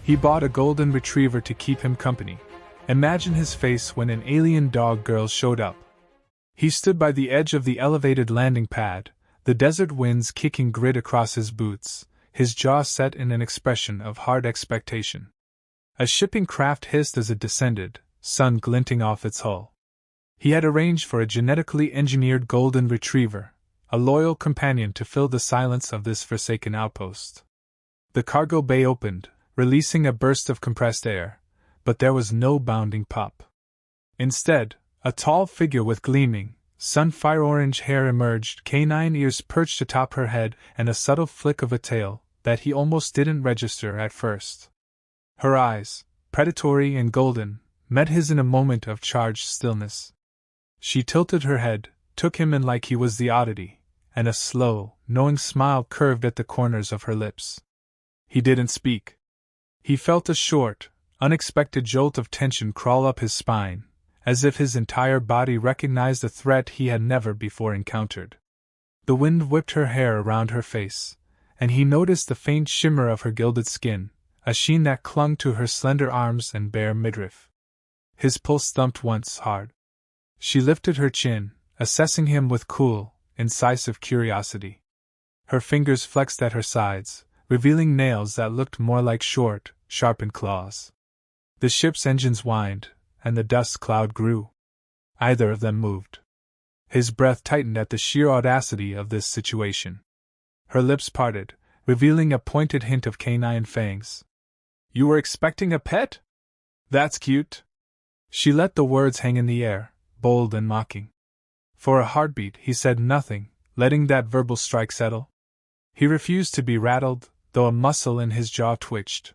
He bought a golden retriever to keep him company. Imagine his face when an alien dog girl showed up. He stood by the edge of the elevated landing pad, the desert winds kicking grit across his boots, his jaw set in an expression of hard expectation. A shipping craft hissed as it descended, sun glinting off its hull. He had arranged for a genetically engineered golden retriever, a loyal companion to fill the silence of this forsaken outpost. The cargo bay opened, releasing a burst of compressed air, but there was no bounding pop. Instead, a tall figure with gleaming, sunfire-orange hair emerged, canine ears perched atop her head, and a subtle flick of a tail that he almost didn't register at first. Her eyes, predatory and golden, met his in a moment of charged stillness. She tilted her head, took him in like he was the oddity, and a slow, knowing smile curved at the corners of her lips. He didn't speak. He felt a short, unexpected jolt of tension crawl up his spine, as if his entire body recognized a threat he had never before encountered. The wind whipped her hair around her face, and he noticed the faint shimmer of her gilded skin, a sheen that clung to her slender arms and bare midriff. His pulse thumped once hard. She lifted her chin, assessing him with cool, incisive curiosity. Her fingers flexed at her sides, revealing nails that looked more like short, sharpened claws. The ship's engines whined, and the dust cloud grew. Either of them moved. His breath tightened at the sheer audacity of this situation. Her lips parted, revealing a pointed hint of canine fangs. "You were expecting a pet? That's cute." She let the words hang in the air, bold and mocking. For a heartbeat he said nothing, letting that verbal strike settle. He refused to be rattled, though a muscle in his jaw twitched.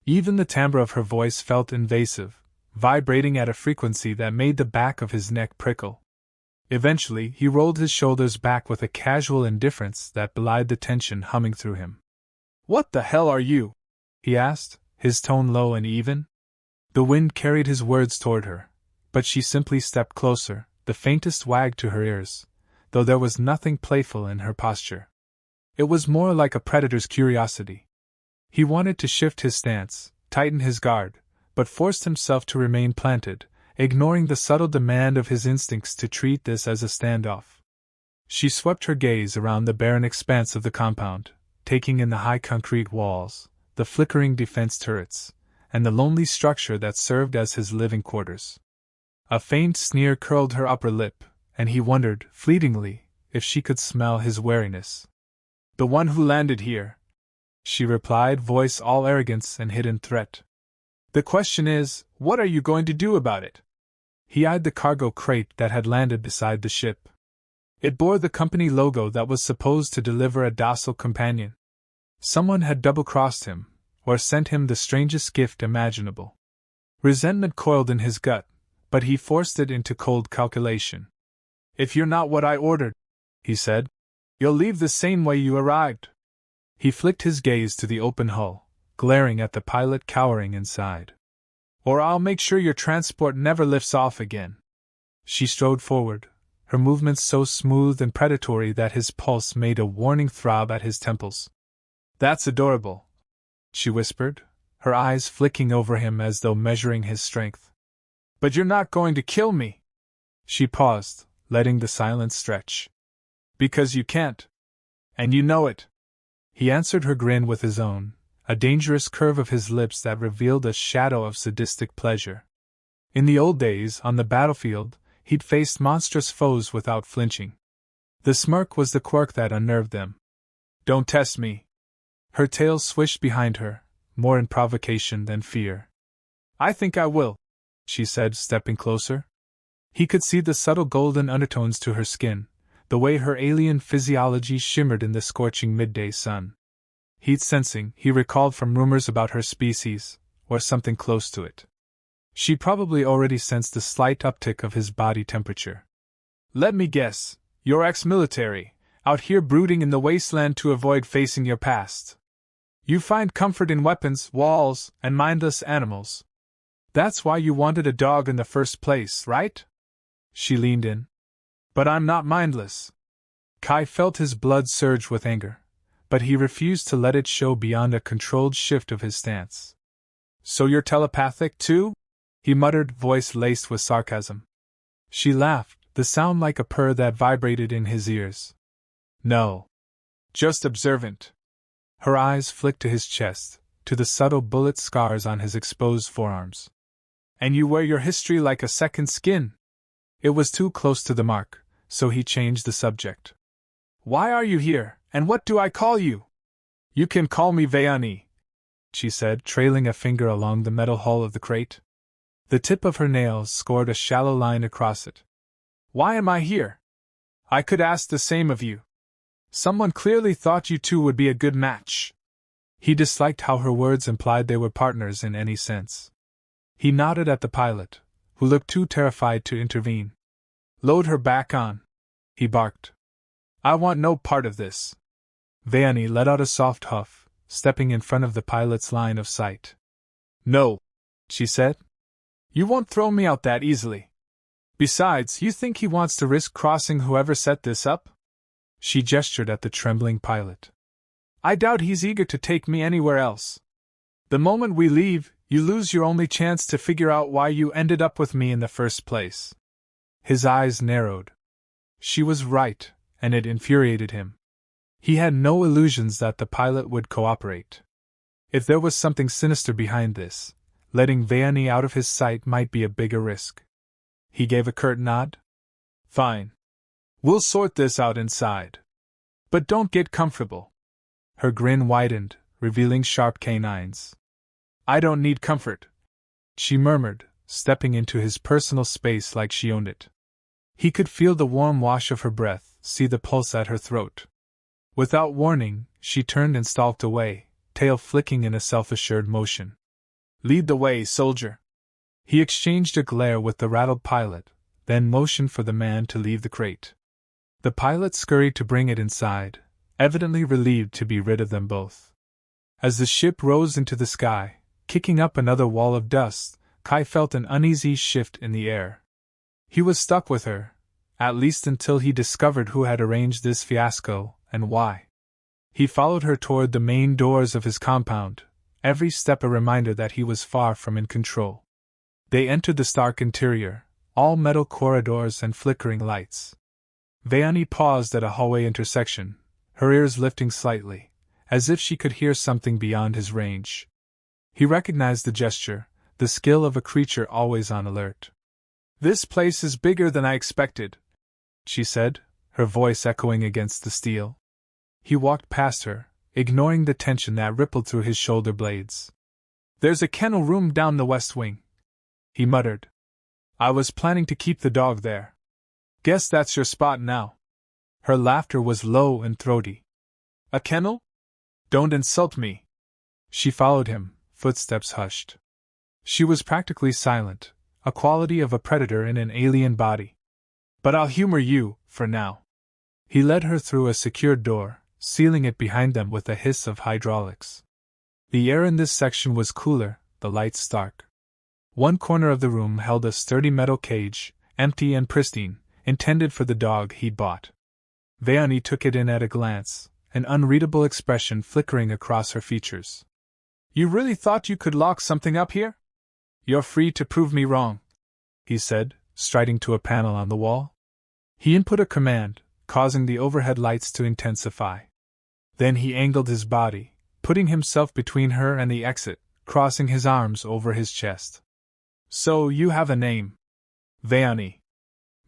Even the timbre of her voice felt invasive, vibrating at a frequency that made the back of his neck prickle. Eventually he rolled his shoulders back with a casual indifference that belied the tension humming through him. "What the hell are you?" he asked, his tone low and even. The wind carried his words toward her, but she simply stepped closer, the faintest wag to her ears, though there was nothing playful in her posture. It was more like a predator's curiosity. He wanted to shift his stance, tighten his guard, but forced himself to remain planted, ignoring the subtle demand of his instincts to treat this as a standoff. She swept her gaze around the barren expanse of the compound, taking in the high concrete walls, the flickering defense turrets, and the lonely structure that served as his living quarters. A faint sneer curled her upper lip, and he wondered, fleetingly, if she could smell his wariness. "The one who landed here," she replied, voice all arrogance and hidden threat. "The question is, what are you going to do about it?" He eyed the cargo crate that had landed beside the ship. It bore the company logo that was supposed to deliver a docile companion. Someone had double-crossed him, or sent him the strangest gift imaginable. Resentment coiled in his gut, but he forced it into cold calculation. "If you're not what I ordered," he said, "you'll leave the same way you arrived." He flicked his gaze to the open hull, glaring at the pilot cowering inside. "Or I'll make sure your transport never lifts off again." She strode forward, her movements so smooth and predatory that his pulse made a warning throb at his temples. "That's adorable," she whispered, her eyes flicking over him as though measuring his strength. "But you're not going to kill me." She paused, letting the silence stretch. "Because you can't. And you know it." He answered her grin with his own, a dangerous curve of his lips that revealed a shadow of sadistic pleasure. In the old days, on the battlefield, he'd faced monstrous foes without flinching. The smirk was the quirk that unnerved them. "Don't test me." Her tail swished behind her, more in provocation than fear. "I think I will," she said, stepping closer. He could see the subtle golden undertones to her skin, the way her alien physiology shimmered in the scorching midday sun. Heat sensing, he recalled from rumors about her species, or something close to it. She probably already sensed the slight uptick of his body temperature. "Let me guess, you're ex-military, out here brooding in the wasteland to avoid facing your past. You find comfort in weapons, walls, and mindless animals. That's why you wanted a dog in the first place, right?" She leaned in. "But I'm not mindless." Kai felt his blood surge with anger, but he refused to let it show beyond a controlled shift of his stance. So you're telepathic, too? He muttered, voice laced with sarcasm. She laughed, the sound like a purr that vibrated in his ears. No. Just observant. Her eyes flicked to his chest, to the subtle bullet scars on his exposed forearms. And you wear your history like a second skin? It was too close to the mark, so he changed the subject. Why are you here, and what do I call you? You can call me Veani, she said, trailing a finger along the metal hull of the crate. The tip of her nails scored a shallow line across it. Why am I here? I could ask the same of you. Someone clearly thought you two would be a good match. He disliked how her words implied they were partners in any sense. He nodded at the pilot, who looked too terrified to intervene. Load her back on, he barked. I want no part of this. Veani let out a soft huff, stepping in front of the pilot's line of sight. No, she said. You won't throw me out that easily. Besides, you think he wants to risk crossing whoever set this up? She gestured at the trembling pilot. I doubt he's eager to take me anywhere else. The moment we leave, you lose your only chance to figure out why you ended up with me in the first place. His eyes narrowed. She was right, and it infuriated him. He had no illusions that the pilot would cooperate. If there was something sinister behind this, letting Veani out of his sight might be a bigger risk. He gave a curt nod. Fine. We'll sort this out inside. But don't get comfortable. Her grin widened, revealing sharp canines. I don't need comfort, she murmured, stepping into his personal space like she owned it. He could feel the warm wash of her breath, see the pulse at her throat. Without warning, she turned and stalked away, tail flicking in a self-assured motion. Lead the way, soldier. He exchanged a glare with the rattled pilot, then motioned for the man to leave the crate. The pilot scurried to bring it inside, evidently relieved to be rid of them both. As the ship rose into the sky, kicking up another wall of dust, Kai felt an uneasy shift in the air. He was stuck with her, at least until he discovered who had arranged this fiasco, and why. He followed her toward the main doors of his compound, every step a reminder that he was far from in control. They entered the stark interior, all metal corridors and flickering lights. Veani paused at a hallway intersection, her ears lifting slightly, as if she could hear something beyond his range. He recognized the gesture, the skill of a creature always on alert. This place is bigger than I expected, she said, her voice echoing against the steel. He walked past her, ignoring the tension that rippled through his shoulder blades. There's a kennel room down the west wing, he muttered. I was planning to keep the dog there. Guess that's your spot now. Her laughter was low and throaty. A kennel? Don't insult me. She followed him, footsteps hushed. She was practically silent, a quality of a predator in an alien body. But I'll humor you, for now. He led her through a secured door, sealing it behind them with a hiss of hydraulics. The air in this section was cooler, the lights stark. One corner of the room held a sturdy metal cage, empty and pristine, intended for the dog he'd bought. Veani took it in at a glance, an unreadable expression flickering across her features. You really thought you could lock something up here? You're free to prove me wrong, he said, striding to a panel on the wall. He input a command, causing the overhead lights to intensify. Then he angled his body, putting himself between her and the exit, crossing his arms over his chest. So you have a name. Veani.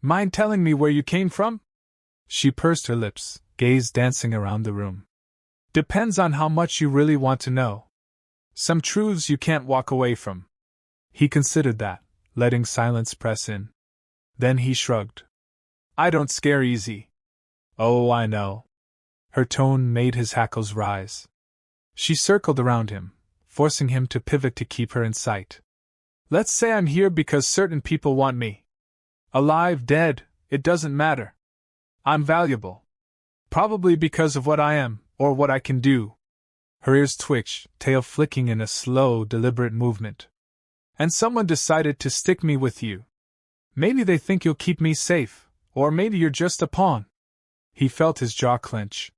Mind telling me where you came from? She pursed her lips, gaze dancing around the room. Depends on how much you really want to know. Some truths you can't walk away from. He considered that, letting silence press in. Then he shrugged. I don't scare easy. Oh, I know. Her tone made his hackles rise. She circled around him, forcing him to pivot to keep her in sight. Let's say I'm here because certain people want me. Alive, dead, it doesn't matter. I'm valuable. Probably because of what I am, or what I can do. Her ears twitched, tail flicking in a slow, deliberate movement. And someone decided to stick me with you. Maybe they think you'll keep me safe, or maybe you're just a pawn. He felt his jaw clench.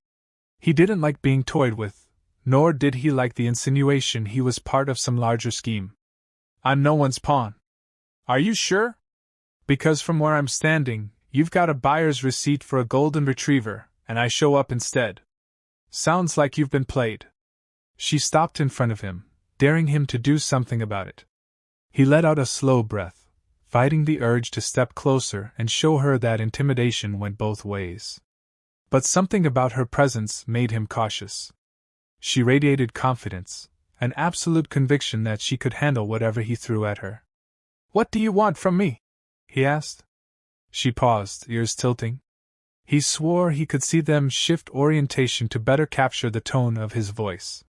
He didn't like being toyed with, nor did he like the insinuation he was part of some larger scheme. "I'm no one's pawn." "Are you sure?" "Because from where I'm standing, you've got a buyer's receipt for a golden retriever, and I show up instead. Sounds like you've been played." She stopped in front of him, daring him to do something about it. He let out a slow breath, fighting the urge to step closer and show her that intimidation went both ways. But something about her presence made him cautious. She radiated confidence, an absolute conviction that she could handle whatever he threw at her. "What do you want from me?" he asked. She paused, ears tilting. He swore he could see them shift orientation to better capture the tone of his voice.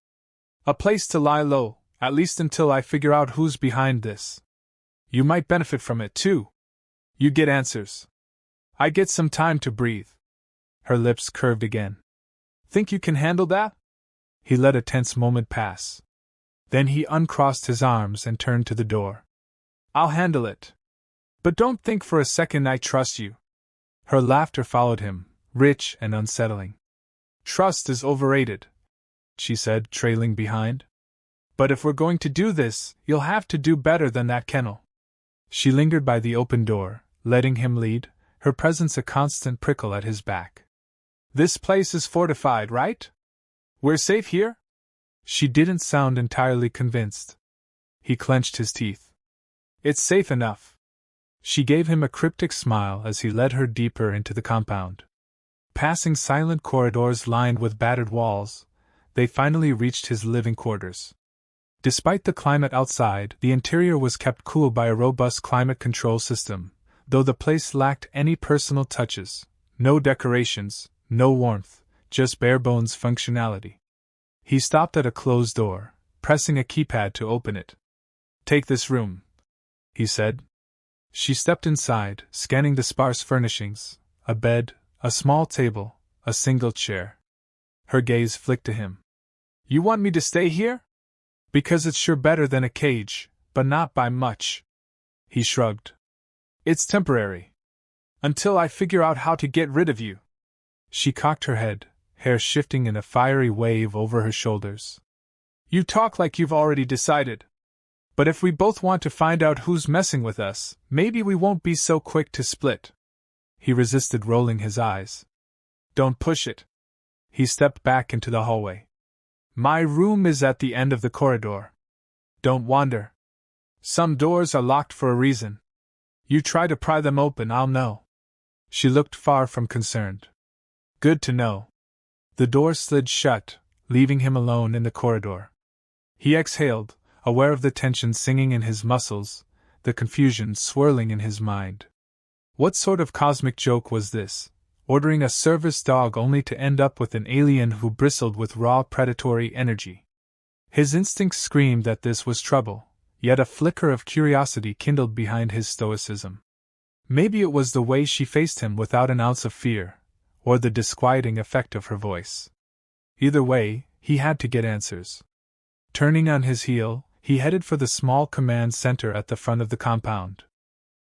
"A place to lie low, at least until I figure out who's behind this. You might benefit from it, too. You get answers. I get some time to breathe." Her lips curved again. "Think you can handle that?" He let a tense moment pass. Then he uncrossed his arms and turned to the door. "I'll handle it. But don't think for a second I trust you." Her laughter followed him, rich and unsettling. "Trust is overrated," she said, trailing behind. "But if we're going to do this, you'll have to do better than that kennel." She lingered by the open door, letting him lead, her presence a constant prickle at his back. "This place is fortified, right? We're safe here?" She didn't sound entirely convinced. He clenched his teeth. "It's safe enough." She gave him a cryptic smile as he led her deeper into the compound. Passing silent corridors lined with battered walls, they finally reached his living quarters. Despite the climate outside, the interior was kept cool by a robust climate control system, though the place lacked any personal touches. No decorations, no warmth, just bare-bones functionality. He stopped at a closed door, pressing a keypad to open it. "Take this room," he said. She stepped inside, scanning the sparse furnishings, a bed, a small table, a single chair. Her gaze flicked to him. "You want me to stay here?" "Because it's sure better than a cage, but not by much." He shrugged. "It's temporary. Until I figure out how to get rid of you." She cocked her head, hair shifting in a fiery wave over her shoulders. "You talk like you've already decided. But if we both want to find out who's messing with us, maybe we won't be so quick to split." He resisted, rolling his eyes. "Don't push it." He stepped back into the hallway. "My room is at the end of the corridor. Don't wander. Some doors are locked for a reason. You try to pry them open, I'll know." She looked far from concerned. "Good to know." The door slid shut, leaving him alone in the corridor. He exhaled, aware of the tension singing in his muscles, the confusion swirling in his mind. What sort of cosmic joke was this, ordering a service dog only to end up with an alien who bristled with raw predatory energy? His instincts screamed that this was trouble, yet a flicker of curiosity kindled behind his stoicism. Maybe it was the way she faced him without an ounce of fear, or the disquieting effect of her voice. Either way, he had to get answers. Turning on his heel, he headed for the small command center at the front of the compound.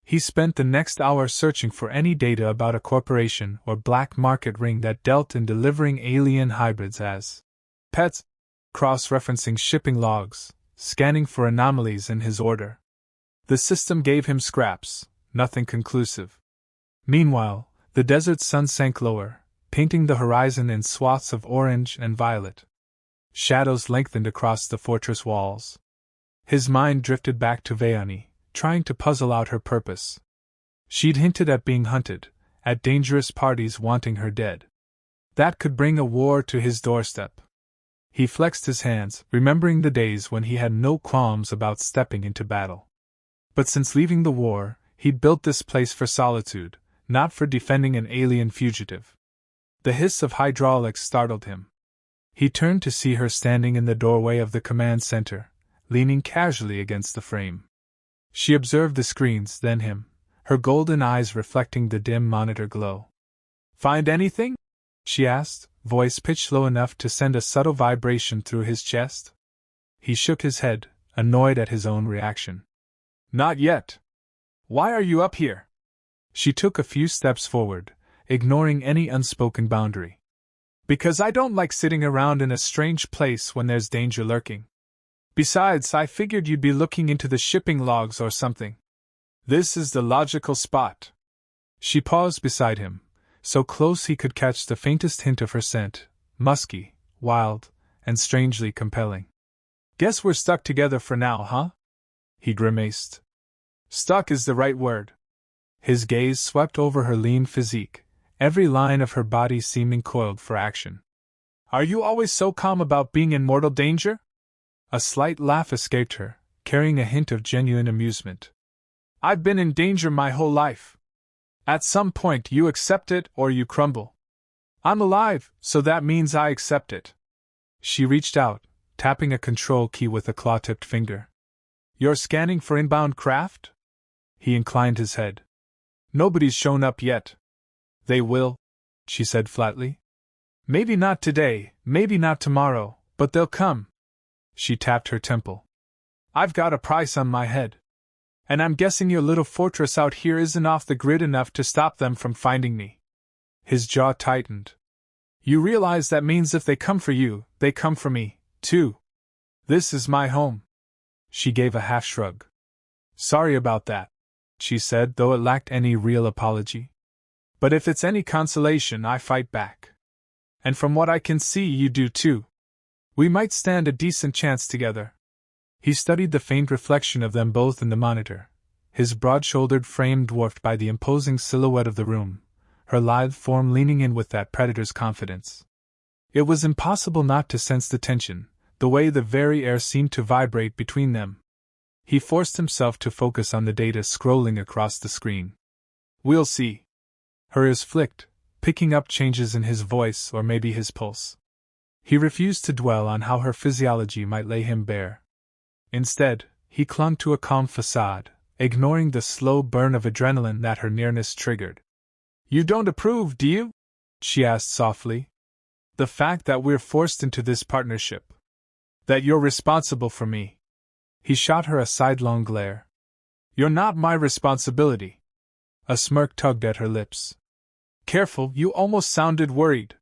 He spent the next hour searching for any data about a corporation or black market ring that dealt in delivering alien hybrids as pets, cross-referencing shipping logs, scanning for anomalies in his order. The system gave him scraps, nothing conclusive. Meanwhile, the desert sun sank lower, painting the horizon in swaths of orange and violet. Shadows lengthened across the fortress walls. His mind drifted back to Vayani, trying to puzzle out her purpose. She'd hinted at being hunted, at dangerous parties wanting her dead. That could bring a war to his doorstep. He flexed his hands, remembering the days when he had no qualms about stepping into battle. But since leaving the war, he'd built this place for solitude, not for defending an alien fugitive. The hiss of hydraulics startled him. He turned to see her standing in the doorway of the command center, leaning casually against the frame. She observed the screens, then him, her golden eyes reflecting the dim monitor glow. "Find anything?" she asked, voice pitched low enough to send a subtle vibration through his chest. He shook his head, annoyed at his own reaction. "Not yet. Why are you up here?" She took a few steps forward, ignoring any unspoken boundary. Because I don't like sitting around in a strange place when there's danger lurking. Besides, I figured you'd be looking into the shipping logs or something. This is the logical spot. She paused beside him, so close he could catch the faintest hint of her scent, musky, wild, and strangely compelling. Guess we're stuck together for now, huh? He grimaced. Stuck is the right word. His gaze swept over her lean physique, every line of her body seeming coiled for action. Are you always so calm about being in mortal danger? A slight laugh escaped her, carrying a hint of genuine amusement. I've been in danger my whole life. At some point you accept it or you crumble. I'm alive, so that means I accept it. She reached out, tapping a control key with a claw-tipped finger. You're scanning for inbound craft? He inclined his head. Nobody's shown up yet. They will, she said flatly. Maybe not today, maybe not tomorrow, but they'll come. She tapped her temple. I've got a price on my head. And I'm guessing your little fortress out here isn't off the grid enough to stop them from finding me. His jaw tightened. You realize that means if they come for you, they come for me, too. This is my home. She gave a half shrug. Sorry about that, she said, though it lacked any real apology. But if it's any consolation, I fight back. And from what I can see, you do too. We might stand a decent chance together. He studied the faint reflection of them both in the monitor, his broad-shouldered frame dwarfed by the imposing silhouette of the room, her lithe form leaning in with that predator's confidence. It was impossible not to sense the tension, the way the very air seemed to vibrate between them. He forced himself to focus on the data scrolling across the screen. We'll see. Her ears flicked, picking up changes in his voice or maybe his pulse. He refused to dwell on how her physiology might lay him bare. Instead, he clung to a calm facade, ignoring the slow burn of adrenaline that her nearness triggered. You don't approve, do you? She asked softly. The fact that we're forced into this partnership. That you're responsible for me. He shot her a sidelong glare. You're not my responsibility. A smirk tugged at her lips. Careful, you almost sounded worried.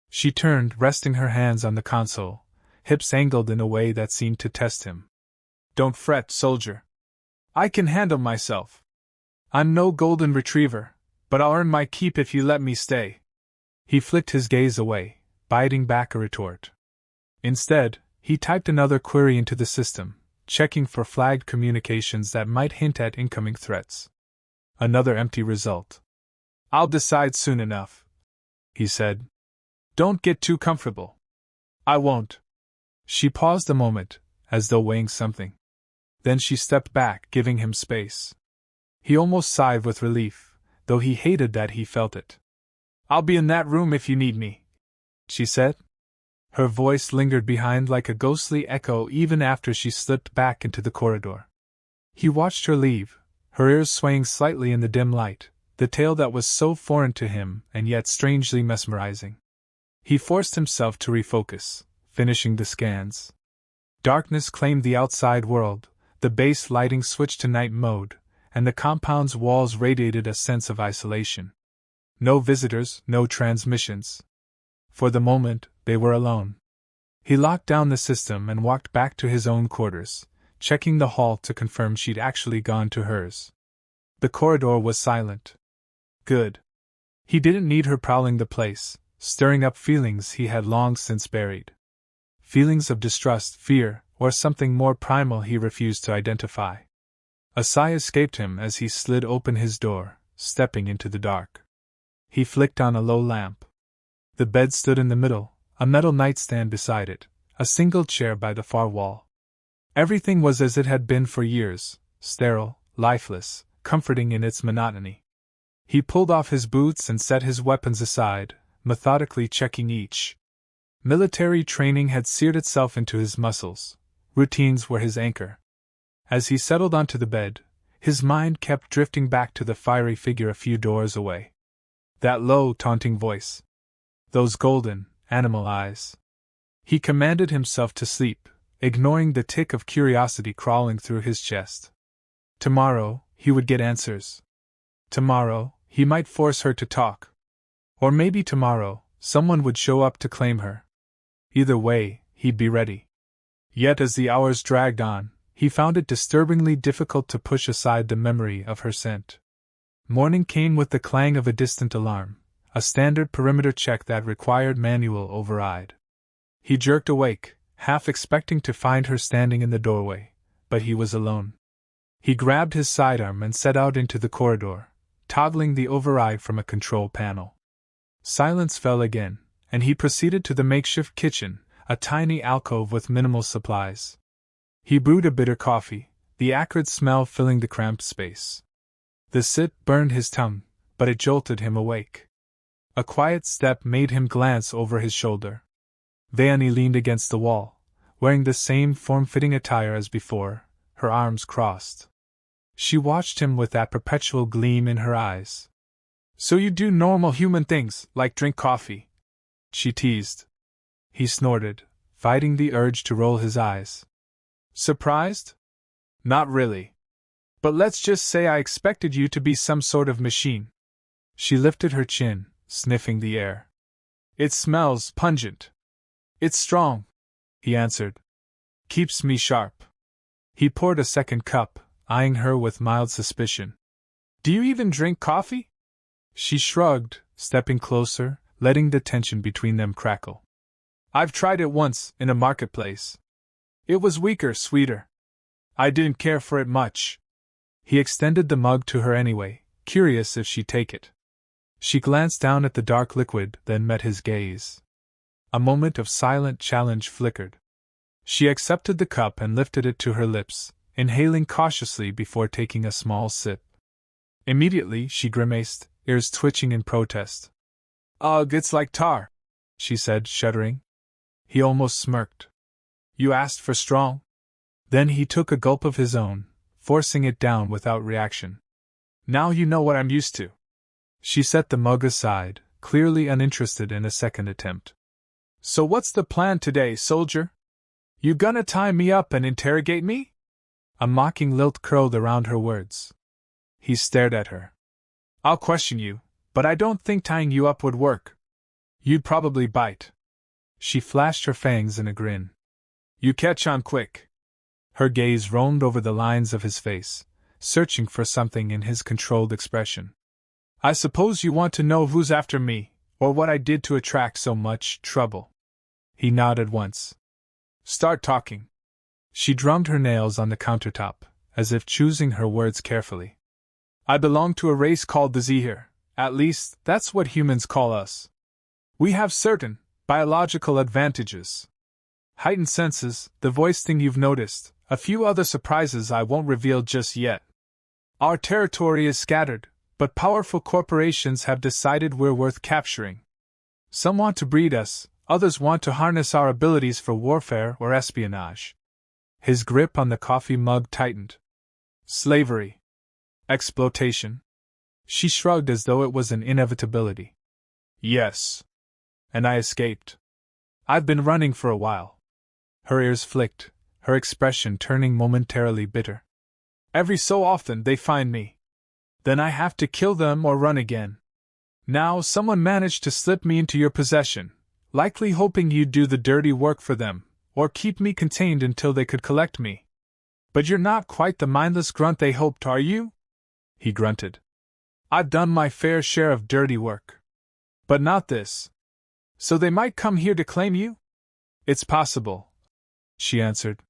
She turned, resting her hands on the console, hips angled in a way that seemed to test him. Don't fret, soldier. I can handle myself. I'm no golden retriever, but I'll earn my keep if you let me stay. He flicked his gaze away, biting back a retort. Instead, he typed another query into the system, checking for flagged communications that might hint at incoming threats. Another empty result. I'll decide soon enough, he said. Don't get too comfortable. I won't. She paused a moment, as though weighing something. Then she stepped back, giving him space. He almost sighed with relief, though he hated that he felt it. I'll be in that room if you need me, she said. Her voice lingered behind like a ghostly echo even after she slipped back into the corridor. He watched her leave, her ears swaying slightly in the dim light, the tale that was so foreign to him and yet strangely mesmerizing. He forced himself to refocus, finishing the scans. Darkness claimed the outside world, the base lighting switched to night mode, and the compound's walls radiated a sense of isolation. No visitors, no transmissions. For the moment, they were alone. He locked down the system and walked back to his own quarters, checking the hall to confirm she'd actually gone to hers. The corridor was silent. Good. He didn't need her prowling the place, stirring up feelings he had long since buried. Feelings of distrust, fear, or something more primal he refused to identify. A sigh escaped him as he slid open his door, stepping into the dark. He flicked on a low lamp. The bed stood in the middle, a metal nightstand beside it, a single chair by the far wall. Everything was as it had been for years, sterile, lifeless, comforting in its monotony. He pulled off his boots and set his weapons aside, methodically checking each. Military training had seared itself into his muscles. Routines were his anchor. As he settled onto the bed, his mind kept drifting back to the fiery figure a few doors away. That low, taunting voice. Those golden, animal eyes. He commanded himself to sleep, ignoring the tick of curiosity crawling through his chest. Tomorrow, he would get answers. Tomorrow, he might force her to talk. Or maybe tomorrow, someone would show up to claim her. Either way, he'd be ready. Yet as the hours dragged on, he found it disturbingly difficult to push aside the memory of her scent. Morning came with the clang of a distant alarm, a standard perimeter check that required manual override. He jerked awake, half expecting to find her standing in the doorway, but he was alone. He grabbed his sidearm and set out into the corridor, toggling the override from a control panel. Silence fell again, and he proceeded to the makeshift kitchen, a tiny alcove with minimal supplies. He brewed a bitter coffee, the acrid smell filling the cramped space. The sip burned his tongue, but it jolted him awake. A quiet step made him glance over his shoulder. Vaeni leaned against the wall, wearing the same form-fitting attire as before, her arms crossed. She watched him with that perpetual gleam in her eyes. "So you do normal human things, like drink coffee?" she teased. He snorted, fighting the urge to roll his eyes. "Surprised? Not really. But let's just say I expected you to be some sort of machine." She lifted her chin, sniffing the air. "It smells pungent." "It's strong," he answered. "Keeps me sharp." He poured a second cup, eyeing her with mild suspicion. "Do you even drink coffee?" She shrugged, stepping closer, letting the tension between them crackle. "I've tried it once, in a marketplace. It was weaker, sweeter. I didn't care for it much." He extended the mug to her anyway, curious if she'd take it. She glanced down at the dark liquid, then met his gaze. A moment of silent challenge flickered. She accepted the cup and lifted it to her lips, inhaling cautiously before taking a small sip. Immediately she grimaced, ears twitching in protest. "Ugh, it's like tar," she said, shuddering. He almost smirked. "You asked for strong?" Then he took a gulp of his own, forcing it down without reaction. "Now you know what I'm used to." She set the mug aside, clearly uninterested in a second attempt. "So what's the plan today, soldier? You gonna tie me up and interrogate me?" A mocking lilt curled around her words. He stared at her. "I'll question you, but I don't think tying you up would work. You'd probably bite." She flashed her fangs in a grin. "You catch on quick." Her gaze roamed over the lines of his face, searching for something in his controlled expression. "I suppose you want to know who's after me, or what I did to attract so much trouble." He nodded once. "Start talking." She drummed her nails on the countertop, as if choosing her words carefully. "I belong to a race called the Zehir, at least, that's what humans call us. We have certain biological advantages. Heightened senses, the voice thing you've noticed, a few other surprises I won't reveal just yet. Our territory is scattered, but powerful corporations have decided we're worth capturing. Some want to breed us, others want to harness our abilities for warfare or espionage." His grip on the coffee mug tightened. "Slavery. Exploitation." She shrugged as though it was an inevitability. "Yes. And I escaped. I've been running for a while." Her ears flicked, her expression turning momentarily bitter. "Every so often they find me. Then I have to kill them or run again. Now someone managed to slip me into your possession, likely hoping you'd do the dirty work for them, or keep me contained until they could collect me. But you're not quite the mindless grunt they hoped, are you?" He grunted. "I've done my fair share of dirty work. But not this. So they might come here to claim you?" "It's possible," she answered.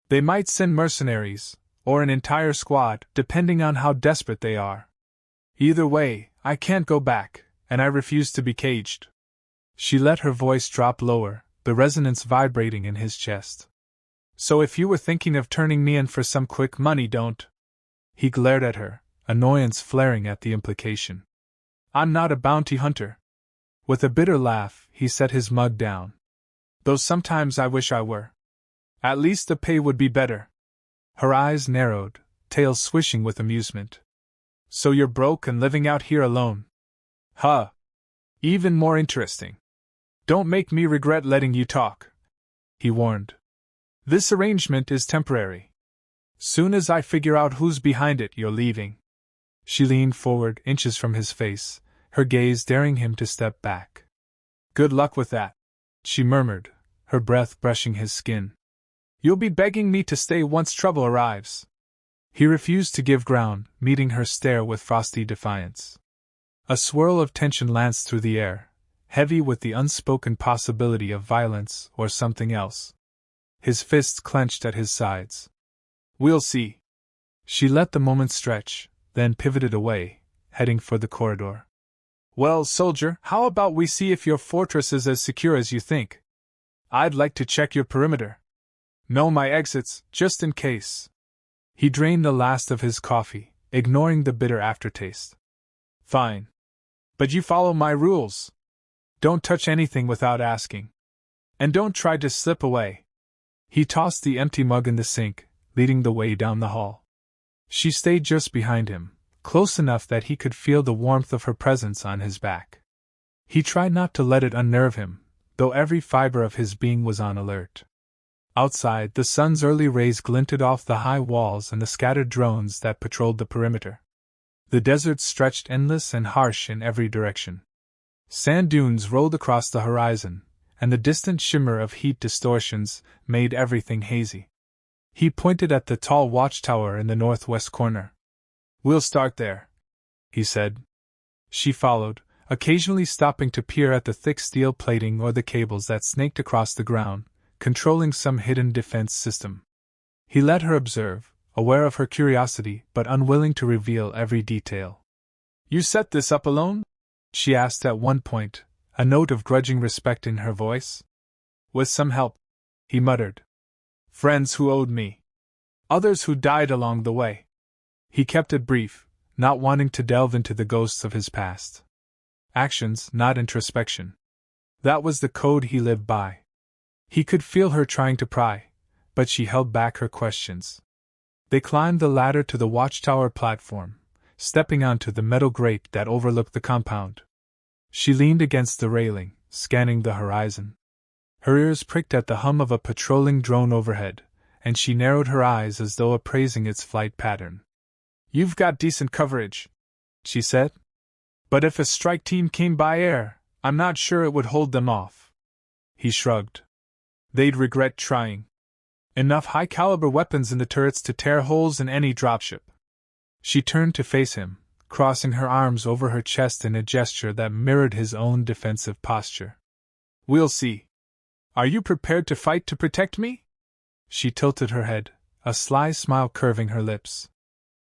"They might send mercenaries, or an entire squad, depending on how desperate they are. Either way, I can't go back, and I refuse to be caged." She let her voice drop lower, the resonance vibrating in his chest. "So if you were thinking of turning me in for some quick money, don't." He glared at her, annoyance flaring at the implication. "I'm not a bounty hunter." With a bitter laugh, he set his mug down. "Though sometimes I wish I were. At least the pay would be better." Her eyes narrowed, tail swishing with amusement. "So you're broke and living out here alone? Huh. Even more interesting. Don't make me regret letting you talk," he warned. "This arrangement is temporary. Soon as I figure out who's behind it, you're leaving." She leaned forward inches from his face, her gaze daring him to step back. Good luck with that, she murmured, her breath brushing his skin. You'll be begging me to stay once trouble arrives. He refused to give ground, meeting her stare with frosty defiance. A swirl of tension lanced through the air, heavy with the unspoken possibility of violence or something else. His fists clenched at his sides. We'll see. She let the moment stretch, then pivoted away, heading for the corridor. Well, soldier, how about we see if your fortress is as secure as you think? I'd like to check your perimeter. Know my exits, just in case. He drained the last of his coffee, ignoring the bitter aftertaste. Fine. But you follow my rules. Don't touch anything without asking. And don't try to slip away. He tossed the empty mug in the sink, leading the way down the hall. She stayed just behind him, close enough that he could feel the warmth of her presence on his back. He tried not to let it unnerve him, though every fiber of his being was on alert. Outside, the sun's early rays glinted off the high walls and the scattered drones that patrolled the perimeter. The desert stretched endless and harsh in every direction. Sand dunes rolled across the horizon, and the distant shimmer of heat distortions made everything hazy. He pointed at the tall watchtower in the northwest corner. We'll start there, he said. She followed, occasionally stopping to peer at the thick steel plating or the cables that snaked across the ground, controlling some hidden defense system. He let her observe, aware of her curiosity but unwilling to reveal every detail. You set this up alone? She asked at one point, a note of grudging respect in her voice. With some help, he muttered. Friends who owed me. Others who died along the way. He kept it brief, not wanting to delve into the ghosts of his past. Actions, not introspection. That was the code he lived by. He could feel her trying to pry, but she held back her questions. They climbed the ladder to the watchtower platform, stepping onto the metal grate that overlooked the compound. She leaned against the railing, scanning the horizon. Her ears pricked at the hum of a patrolling drone overhead, and she narrowed her eyes as though appraising its flight pattern. You've got decent coverage, she said. But if a strike team came by air, I'm not sure it would hold them off. He shrugged. They'd regret trying. Enough high-caliber weapons in the turrets to tear holes in any dropship. She turned to face him, crossing her arms over her chest in a gesture that mirrored his own defensive posture. We'll see. Are you prepared to fight to protect me? She tilted her head, a sly smile curving her lips.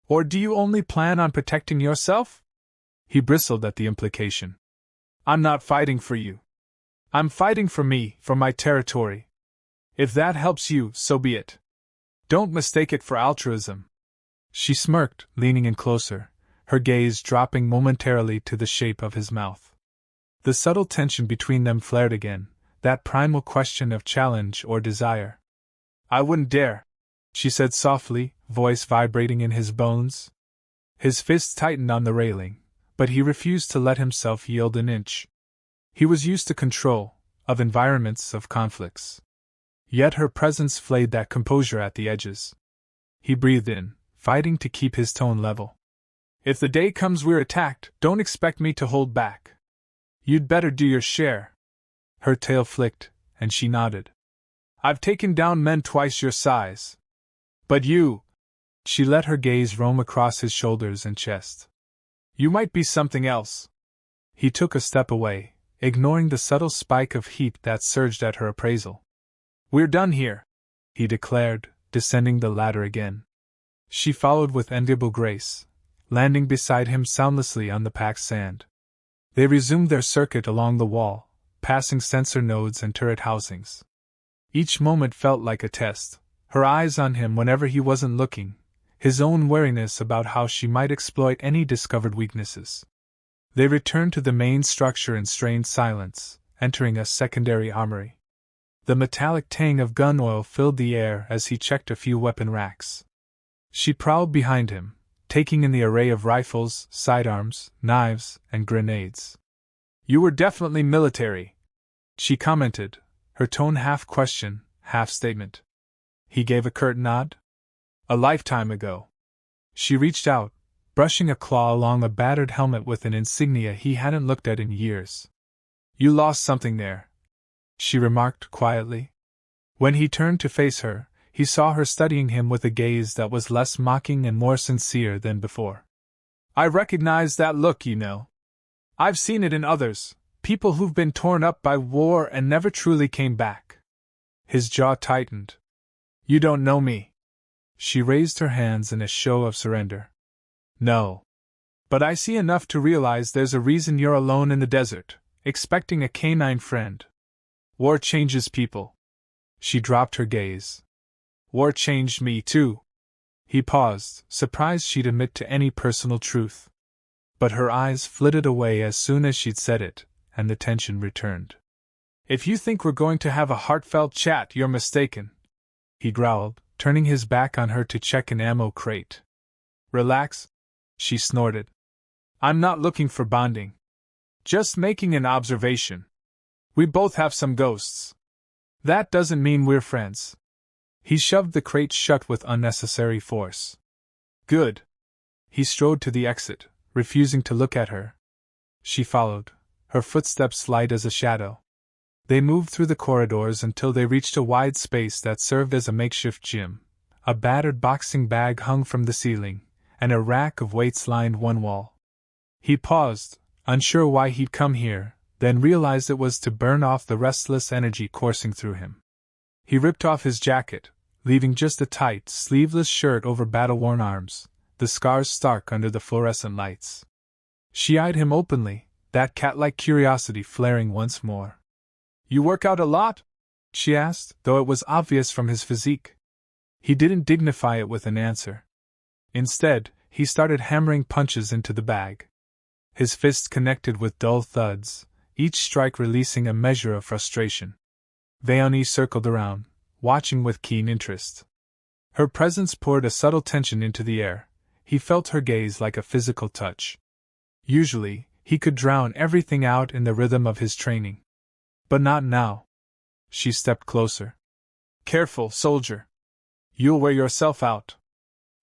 Or do you only plan on protecting yourself? He bristled at the implication. I'm not fighting for you. I'm fighting for me, for my territory. If that helps you, so be it. Don't mistake it for altruism. She smirked, leaning in closer, her gaze dropping momentarily to the shape of his mouth. The subtle tension between them flared again, that primal question of challenge or desire. I wouldn't dare, she said softly, voice vibrating in his bones. His fists tightened on the railing, but he refused to let himself yield an inch. He was used to control, of environments, of conflicts. Yet her presence flayed that composure at the edges. He breathed in, fighting to keep his tone level. If the day comes we're attacked, don't expect me to hold back. You'd better do your share. Her tail flicked, and she nodded. I've taken down men twice your size. But you... She let her gaze roam across his shoulders and chest. You might be something else. He took a step away, ignoring the subtle spike of heat that surged at her appraisal. We're done here, he declared, descending the ladder again. She followed with enviable grace, landing beside him soundlessly on the packed sand. They resumed their circuit along the wall, passing sensor nodes and turret housings. Each moment felt like a test, her eyes on him whenever he wasn't looking, his own wariness about how she might exploit any discovered weaknesses. They returned to the main structure in strained silence, entering a secondary armory. The metallic tang of gun oil filled the air as he checked a few weapon racks. She prowled behind him, taking in the array of rifles, sidearms, knives, and grenades. You were definitely military, she commented, her tone half question, half statement. He gave a curt nod. A lifetime ago. She reached out, brushing a claw along a battered helmet with an insignia he hadn't looked at in years. You lost something there, she remarked quietly. When he turned to face her, he saw her studying him with a gaze that was less mocking and more sincere than before. I recognize that look, you know. I've seen it in others, people who've been torn up by war and never truly came back. His jaw tightened. You don't know me. She raised her hands in a show of surrender. No. But I see enough to realize there's a reason you're alone in the desert, expecting a canine friend. War changes people. She dropped her gaze. War changed me, too. He paused, surprised she'd admit to any personal truth. But her eyes flitted away as soon as she'd said it, and the tension returned. If you think we're going to have a heartfelt chat, you're mistaken, he growled, turning his back on her to check an ammo crate. Relax, she snorted. I'm not looking for bonding. Just making an observation. We both have some ghosts. That doesn't mean we're friends. He shoved the crate shut with unnecessary force. Good. He strode to the exit, refusing to look at her. She followed, her footsteps light as a shadow. They moved through the corridors until they reached a wide space that served as a makeshift gym. A battered boxing bag hung from the ceiling, and a rack of weights lined one wall. He paused, unsure why he'd come here, then realized it was to burn off the restless energy coursing through him. He ripped off his jacket, leaving just a tight, sleeveless shirt over battle-worn arms, the scars stark under the fluorescent lights. She eyed him openly, that cat-like curiosity flaring once more. You work out a lot? She asked, though it was obvious from his physique. He didn't dignify it with an answer. Instead, he started hammering punches into the bag. His fists connected with dull thuds, each strike releasing a measure of frustration. Vaoni circled around, watching with keen interest. Her presence poured a subtle tension into the air. He felt her gaze like a physical touch. Usually, he could drown everything out in the rhythm of his training. But not now. She stepped closer. Careful, soldier. You'll wear yourself out.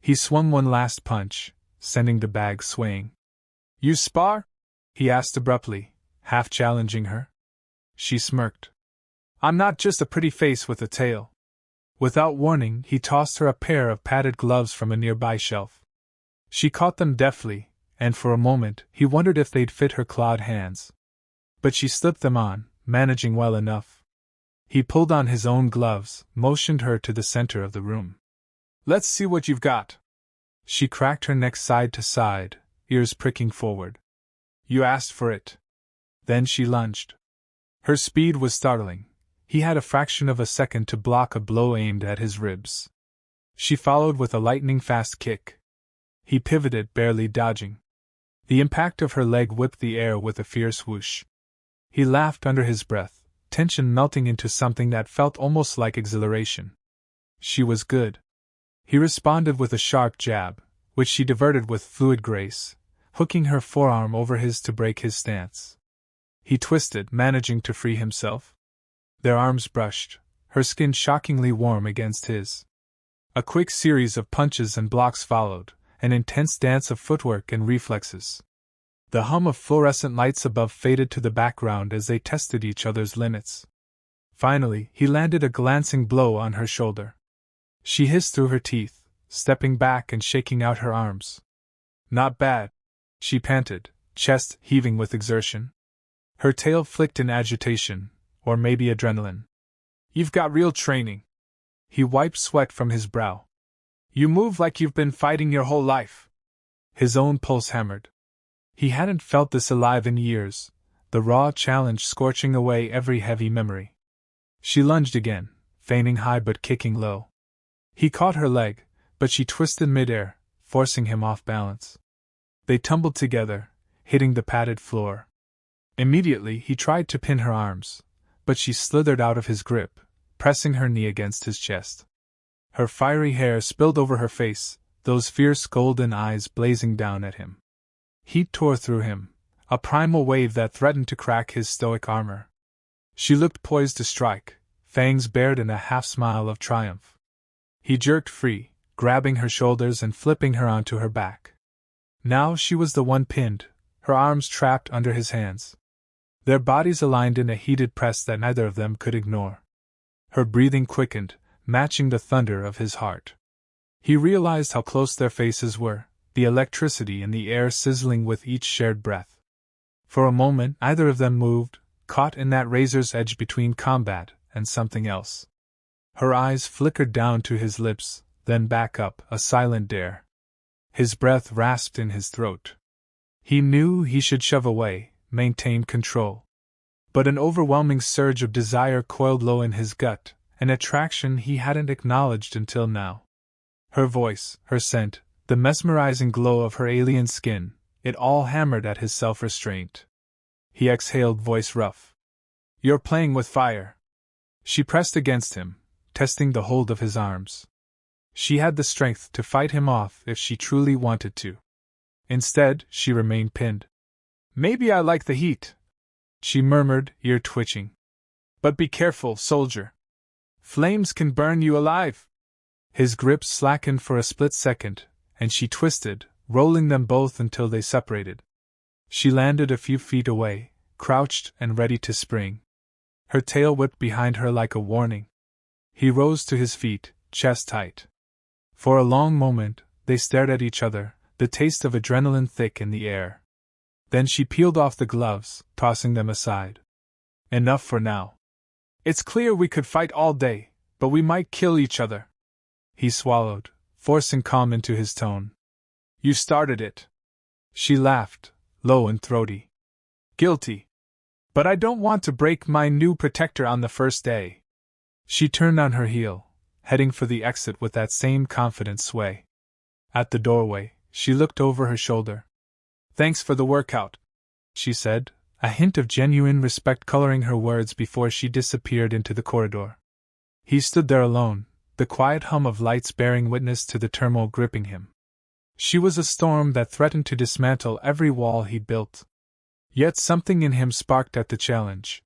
He swung one last punch, sending the bag swaying. You spar? He asked abruptly, half challenging her. She smirked. I'm not just a pretty face with a tail. Without warning, he tossed her a pair of padded gloves from a nearby shelf. She caught them deftly, and for a moment he wondered if they'd fit her clawed hands. But she slipped them on, managing well enough. He pulled on his own gloves, motioned her to the center of the room. Let's see what you've got. She cracked her neck side to side, ears pricking forward. You asked for it. Then she lunged. Her speed was startling. He had a fraction of a second to block a blow aimed at his ribs. She followed with a lightning-fast kick. He pivoted, barely dodging. The impact of her leg whipped the air with a fierce whoosh. He laughed under his breath, tension melting into something that felt almost like exhilaration. She was good. He responded with a sharp jab, which she diverted with fluid grace, hooking her forearm over his to break his stance. He twisted, managing to free himself. Their arms brushed, her skin shockingly warm against his. A quick series of punches and blocks followed, an intense dance of footwork and reflexes. The hum of fluorescent lights above faded to the background as they tested each other's limits. Finally, he landed a glancing blow on her shoulder. She hissed through her teeth, stepping back and shaking out her arms. Not bad, she panted, chest heaving with exertion. Her tail flicked in agitation, or maybe adrenaline. You've got real training. He wiped sweat from his brow. You move like you've been fighting your whole life. His own pulse hammered. He hadn't felt this alive in years, the raw challenge scorching away every heavy memory. She lunged again, feigning high but kicking low. He caught her leg, but she twisted midair, forcing him off balance. They tumbled together, hitting the padded floor. Immediately he tried to pin her arms, but she slithered out of his grip, pressing her knee against his chest. Her fiery hair spilled over her face, those fierce golden eyes blazing down at him. Heat tore through him, a primal wave that threatened to crack his stoic armor. She looked poised to strike, fangs bared in a half-smile of triumph. He jerked free, grabbing her shoulders and flipping her onto her back. Now she was the one pinned, her arms trapped under his hands. Their bodies aligned in a heated press that neither of them could ignore. Her breathing quickened, matching the thunder of his heart. He realized how close their faces were, the electricity in the air sizzling with each shared breath. For a moment, neither of them moved, caught in that razor's edge between combat and something else. Her eyes flickered down to his lips, then back up, a silent dare. His breath rasped in his throat. He knew he should shove away, maintain control. But an overwhelming surge of desire coiled low in his gut, an attraction he hadn't acknowledged until now. Her voice, her scent, the mesmerizing glow of her alien skin, it all hammered at his self-restraint. He exhaled, voice rough. "You're playing with fire." She pressed against him, testing the hold of his arms. She had the strength to fight him off if she truly wanted to. Instead, she remained pinned. "Maybe I like the heat," she murmured, ear twitching. "But be careful, soldier. Flames can burn you alive." His grip slackened for a split second, and she twisted, rolling them both until they separated. She landed a few feet away, crouched and ready to spring. Her tail whipped behind her like a warning. He rose to his feet, chest tight. For a long moment, they stared at each other, the taste of adrenaline thick in the air. Then she peeled off the gloves, tossing them aside. "Enough for now. It's clear we could fight all day, but we might kill each other." He swallowed, forcing calm into his tone. "You started it." She laughed, low and throaty. "Guilty. But I don't want to break my new protector on the first day." She turned on her heel, heading for the exit with that same confident sway. At the doorway, she looked over her shoulder. "Thanks for the workout," she said, a hint of genuine respect coloring her words before she disappeared into the corridor. He stood there alone, the quiet hum of lights bearing witness to the turmoil gripping him. She was a storm that threatened to dismantle every wall he'd built. Yet something in him sparked at the challenge.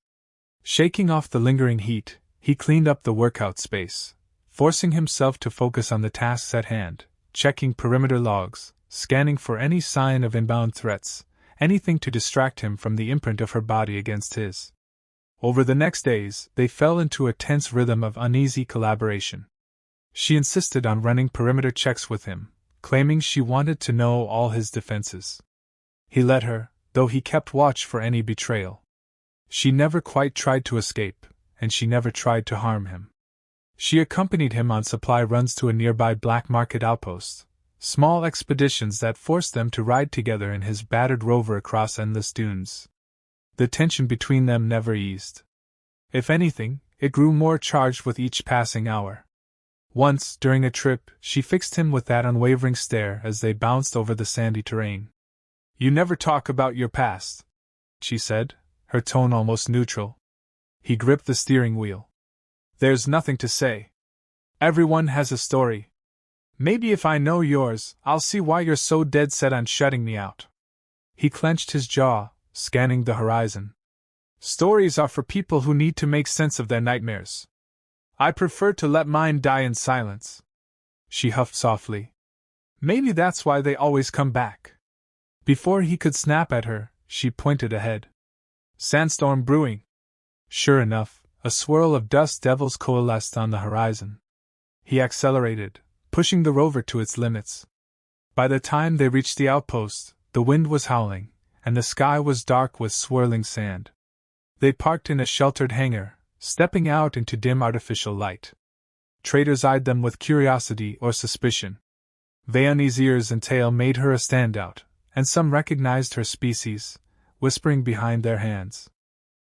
Shaking off the lingering heat, he cleaned up the workout space, forcing himself to focus on the tasks at hand, checking perimeter logs, scanning for any sign of inbound threats, anything to distract him from the imprint of her body against his. Over the next days, they fell into a tense rhythm of uneasy collaboration. She insisted on running perimeter checks with him, claiming she wanted to know all his defenses. He let her, though he kept watch for any betrayal. She never quite tried to escape, and she never tried to harm him. She accompanied him on supply runs to a nearby black market outpost, small expeditions that forced them to ride together in his battered rover across endless dunes. The tension between them never eased. If anything, it grew more charged with each passing hour. Once, during a trip, she fixed him with that unwavering stare as they bounced over the sandy terrain. "You never talk about your past," she said, her tone almost neutral. He gripped the steering wheel. "There's nothing to say. Everyone has a story. Maybe if I know yours, I'll see why you're so dead set on shutting me out." He clenched his jaw, scanning the horizon. "Stories are for people who need to make sense of their nightmares. I prefer to let mine die in silence." She huffed softly. "Maybe that's why they always come back." Before he could snap at her, she pointed ahead. "Sandstorm brewing." Sure enough, a swirl of dust devils coalesced on the horizon. He accelerated, pushing the rover to its limits. By the time they reached the outpost, the wind was howling, and the sky was dark with swirling sand. They parked in a sheltered hangar, stepping out into dim artificial light. Traders eyed them with curiosity or suspicion. Veoni's ears and tail made her a standout, and some recognized her species, whispering behind their hands.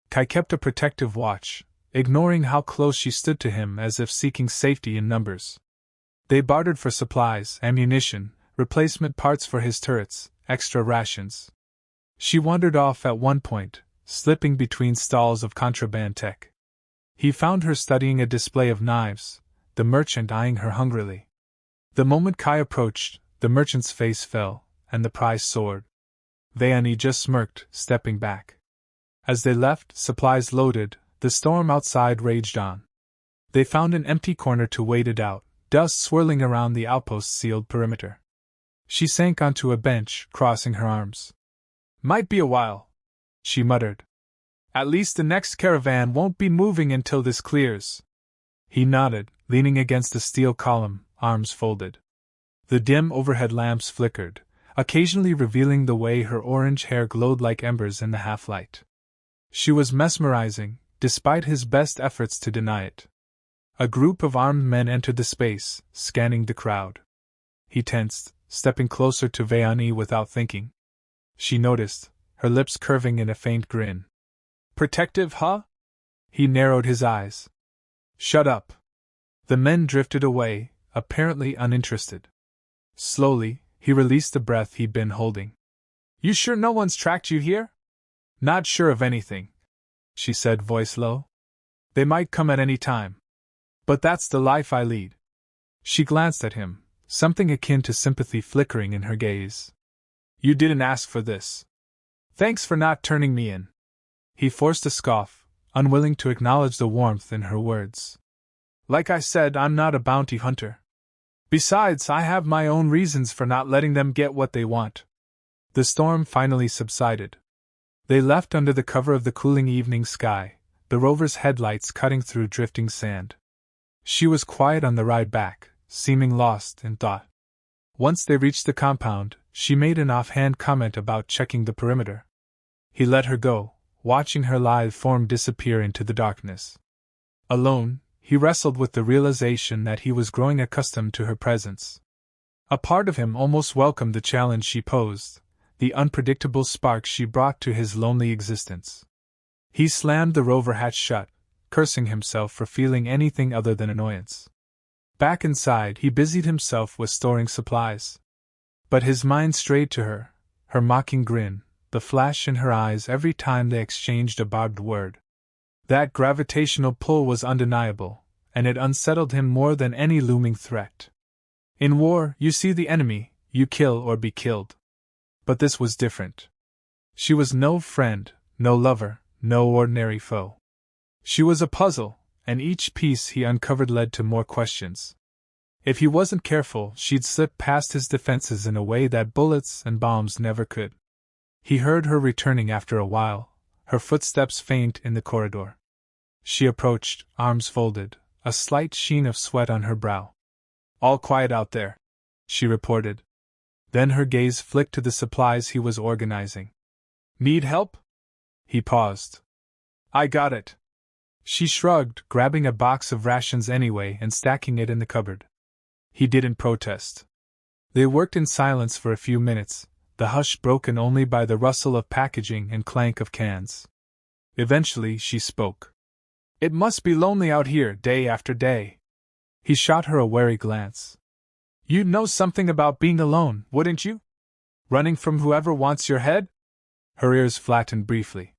Kai kept a protective watch, ignoring how close she stood to him as if seeking safety in numbers. They bartered for supplies, ammunition, replacement parts for his turrets, extra rations. She wandered off at one point, slipping between stalls of contraband tech. He found her studying a display of knives, the merchant eyeing her hungrily. The moment Kai approached, the merchant's face fell, and the price soared. Veoni just smirked, stepping back. As they left, supplies loaded, the storm outside raged on. They found an empty corner to wait it out, dust swirling around the outpost's sealed perimeter. She sank onto a bench, crossing her arms. "Might be a while," she muttered. At least the next caravan won't be moving until this clears. He nodded, leaning against the steel column, arms folded. The dim overhead lamps flickered, occasionally revealing the way her orange hair glowed like embers in the half-light. She was mesmerizing, despite his best efforts to deny it. A group of armed men entered the space, scanning the crowd. He tensed, stepping closer to Veani without thinking. She noticed, her lips curving in a faint grin. Protective, huh? He narrowed his eyes. Shut up. The men drifted away, apparently uninterested. Slowly, he released the breath he'd been holding. You sure no one's tracked you here? Not sure of anything, she said, voice low. They might come at any time. But that's the life I lead. She glanced at him, something akin to sympathy flickering in her gaze. You didn't ask for this. Thanks for not turning me in. He forced a scoff, unwilling to acknowledge the warmth in her words. Like I said, I'm not a bounty hunter. Besides, I have my own reasons for not letting them get what they want. The storm finally subsided. They left under the cover of the cooling evening sky, the rover's headlights cutting through drifting sand. She was quiet on the ride back, seeming lost in thought. Once they reached the compound, she made an offhand comment about checking the perimeter. He let her go, watching her lithe form disappear into the darkness. Alone, he wrestled with the realization that he was growing accustomed to her presence. A part of him almost welcomed the challenge she posed, the unpredictable spark she brought to his lonely existence. He slammed the rover hatch shut, cursing himself for feeling anything other than annoyance. Back inside, he busied himself with storing supplies. But his mind strayed to her, her mocking grin, the flash in her eyes every time they exchanged a barbed word. That gravitational pull was undeniable, and it unsettled him more than any looming threat. In war, you see the enemy, you kill or be killed. But this was different. She was no friend, no lover, no ordinary foe. She was a puzzle, and each piece he uncovered led to more questions. If he wasn't careful, she'd slip past his defenses in a way that bullets and bombs never could. He heard her returning after a while, her footsteps faint in the corridor. She approached, arms folded, a slight sheen of sweat on her brow. All quiet out there, she reported. Then her gaze flicked to the supplies he was organizing. Need help? He paused. I got it. She shrugged, grabbing a box of rations anyway and stacking it in the cupboard. He didn't protest. They worked in silence for a few minutes, the hush broken only by the rustle of packaging and clank of cans. Eventually she spoke. It must be lonely out here, day after day. He shot her a wary glance. You'd know something about being alone, wouldn't you? Running from whoever wants your head? Her ears flattened briefly.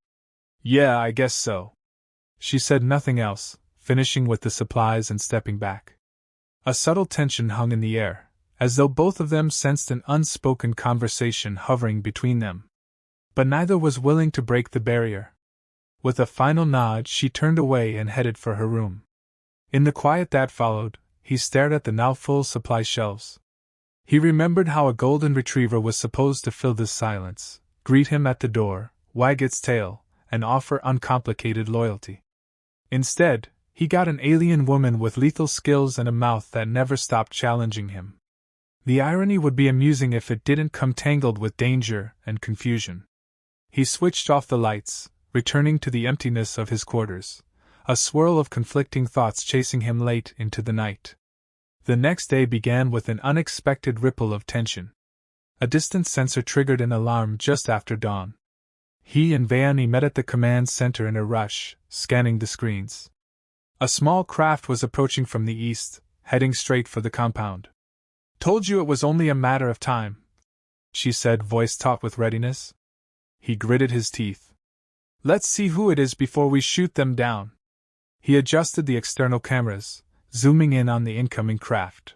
Yeah, I guess so. She said nothing else, finishing with the supplies and stepping back. A subtle tension hung in the air, as though both of them sensed an unspoken conversation hovering between them. But neither was willing to break the barrier. With a final nod, she turned away and headed for her room. In the quiet that followed, he stared at the now full supply shelves. He remembered how a golden retriever was supposed to fill this silence, greet him at the door, wag its tail, and offer uncomplicated loyalty. Instead, he got an alien woman with lethal skills and a mouth that never stopped challenging him. The irony would be amusing if it didn't come tangled with danger and confusion. He switched off the lights, returning to the emptiness of his quarters, a swirl of conflicting thoughts chasing him late into the night. The next day began with an unexpected ripple of tension. A distance sensor triggered an alarm just after dawn. He and Veani met at the command center in a rush, scanning the screens. A small craft was approaching from the east, heading straight for the compound. Told you it was only a matter of time, she said, voice taut with readiness. He gritted his teeth. Let's see who it is before we shoot them down. He adjusted the external cameras, zooming in on the incoming craft.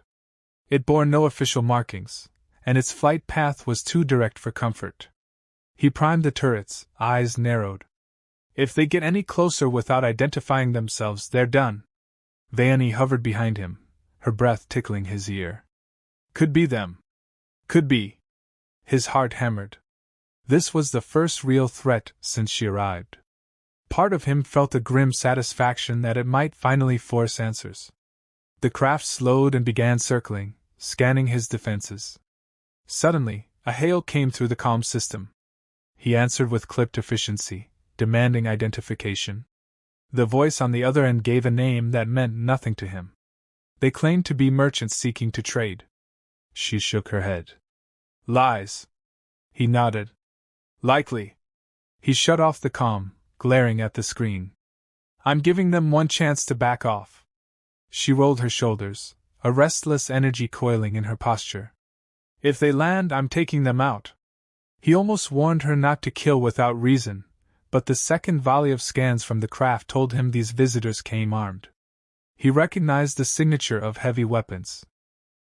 It bore no official markings, and its flight path was too direct for comfort. He primed the turrets, eyes narrowed. If they get any closer without identifying themselves, they're done. Veani hovered behind him, her breath tickling his ear. Could be them. Could be. His heart hammered. This was the first real threat since she arrived. part of him felt a grim satisfaction that it might finally force answers. The craft slowed and began circling, scanning his defenses. Suddenly, a hail came through the comm system. He answered with clipped efficiency, demanding identification. The voice on the other end gave a name that meant nothing to him. They claimed to be merchants seeking to trade. She shook her head. Lies. He nodded. Likely. He shut off the comm, glaring at the screen. I'm giving them one chance to back off. She rolled her shoulders, a restless energy coiling in her posture. If they land, I'm taking them out. He almost warned her not to kill without reason, but the second volley of scans from the craft told him these visitors came armed. He recognized the signature of heavy weapons.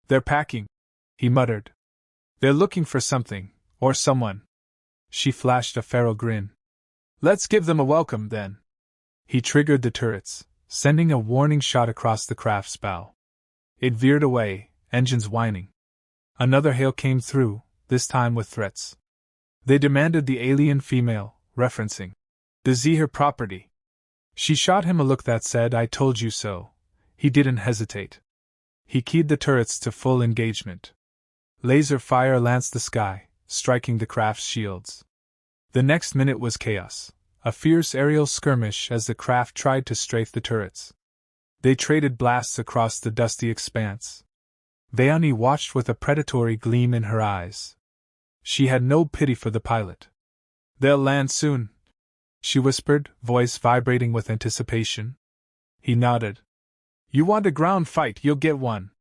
They're packing, he muttered. They're looking for something, or someone. She flashed a feral grin. Let's give them a welcome, then. He triggered the turrets, sending a warning shot across the craft's bow. It veered away, engines whining. Another hail came through, this time with threats. They demanded the alien female, referencing the Zehir property. She shot him a look that said, I told you so. He didn't hesitate. He keyed the turrets to full engagement. Laser fire lanced the sky, striking the craft's shields. The next minute was chaos, a fierce aerial skirmish as the craft tried to strafe the turrets. They traded blasts across the dusty expanse. Veani watched with a predatory gleam in her eyes. She had no pity for the pilot. They'll land soon, she whispered, voice vibrating with anticipation. He nodded. You want a ground fight, you'll get one.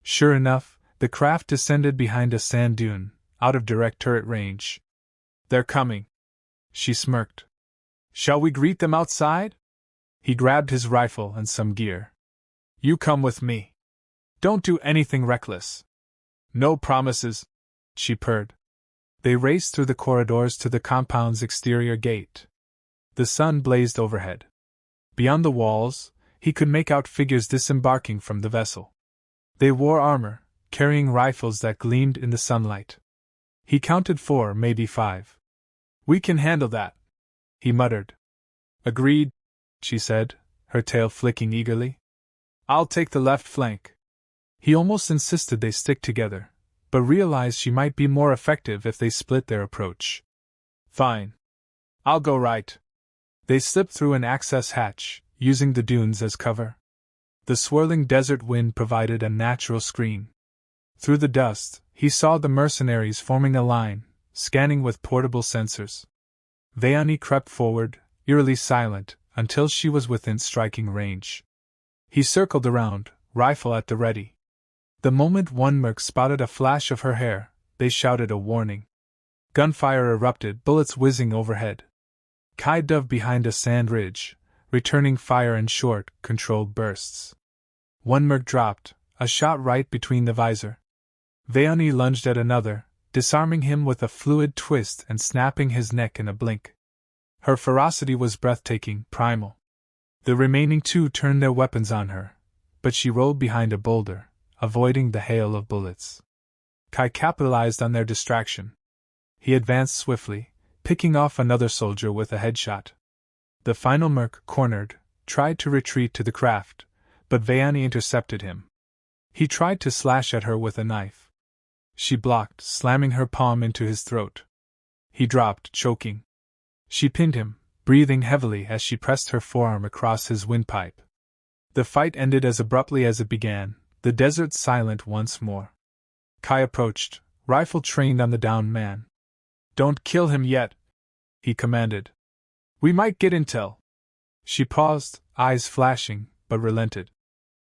Sure enough, the craft descended behind a sand dune, out of direct turret range. They're coming. She smirked. Shall we greet them outside? He grabbed his rifle and some gear. You come with me. Don't do anything reckless. No promises, she purred. They raced through the corridors to the compound's exterior gate. The sun blazed overhead. Beyond the walls, he could make out figures disembarking from the vessel. They wore armor, carrying rifles that gleamed in the sunlight. He counted 4, maybe 5. We can handle that, he muttered. Agreed, she said, her tail flicking eagerly. I'll take the left flank. He almost insisted they stick together, but realized she might be more effective if they split their approach. Fine. I'll go right. They slipped through an access hatch, using the dunes as cover. The swirling desert wind provided a natural screen. Through the dust, he saw the mercenaries forming a line, scanning with portable sensors. Veani crept forward, eerily silent, until she was within striking range. He circled around, rifle at the ready. The moment one merc spotted a flash of her hair, they shouted a warning. Gunfire erupted, bullets whizzing overhead. Kai dove behind a sand ridge, returning fire in short, controlled bursts. One merc dropped, a shot right between the visor. Veani lunged at another, disarming him with a fluid twist and snapping his neck in a blink. Her ferocity was breathtaking, primal. The remaining 2 turned their weapons on her, but she rolled behind a boulder, avoiding the hail of bullets. Kai capitalized on their distraction. He advanced swiftly, picking off another soldier with a headshot. The final merc, cornered, tried to retreat to the craft, but Veani intercepted him. He tried to slash at her with a knife. She blocked, slamming her palm into his throat. He dropped, choking. She pinned him, breathing heavily as she pressed her forearm across his windpipe. The fight ended as abruptly as it began, the desert silent once more. Kai approached, rifle trained on the downed man. Don't kill him yet, he commanded. We might get intel. She paused, eyes flashing, but relented.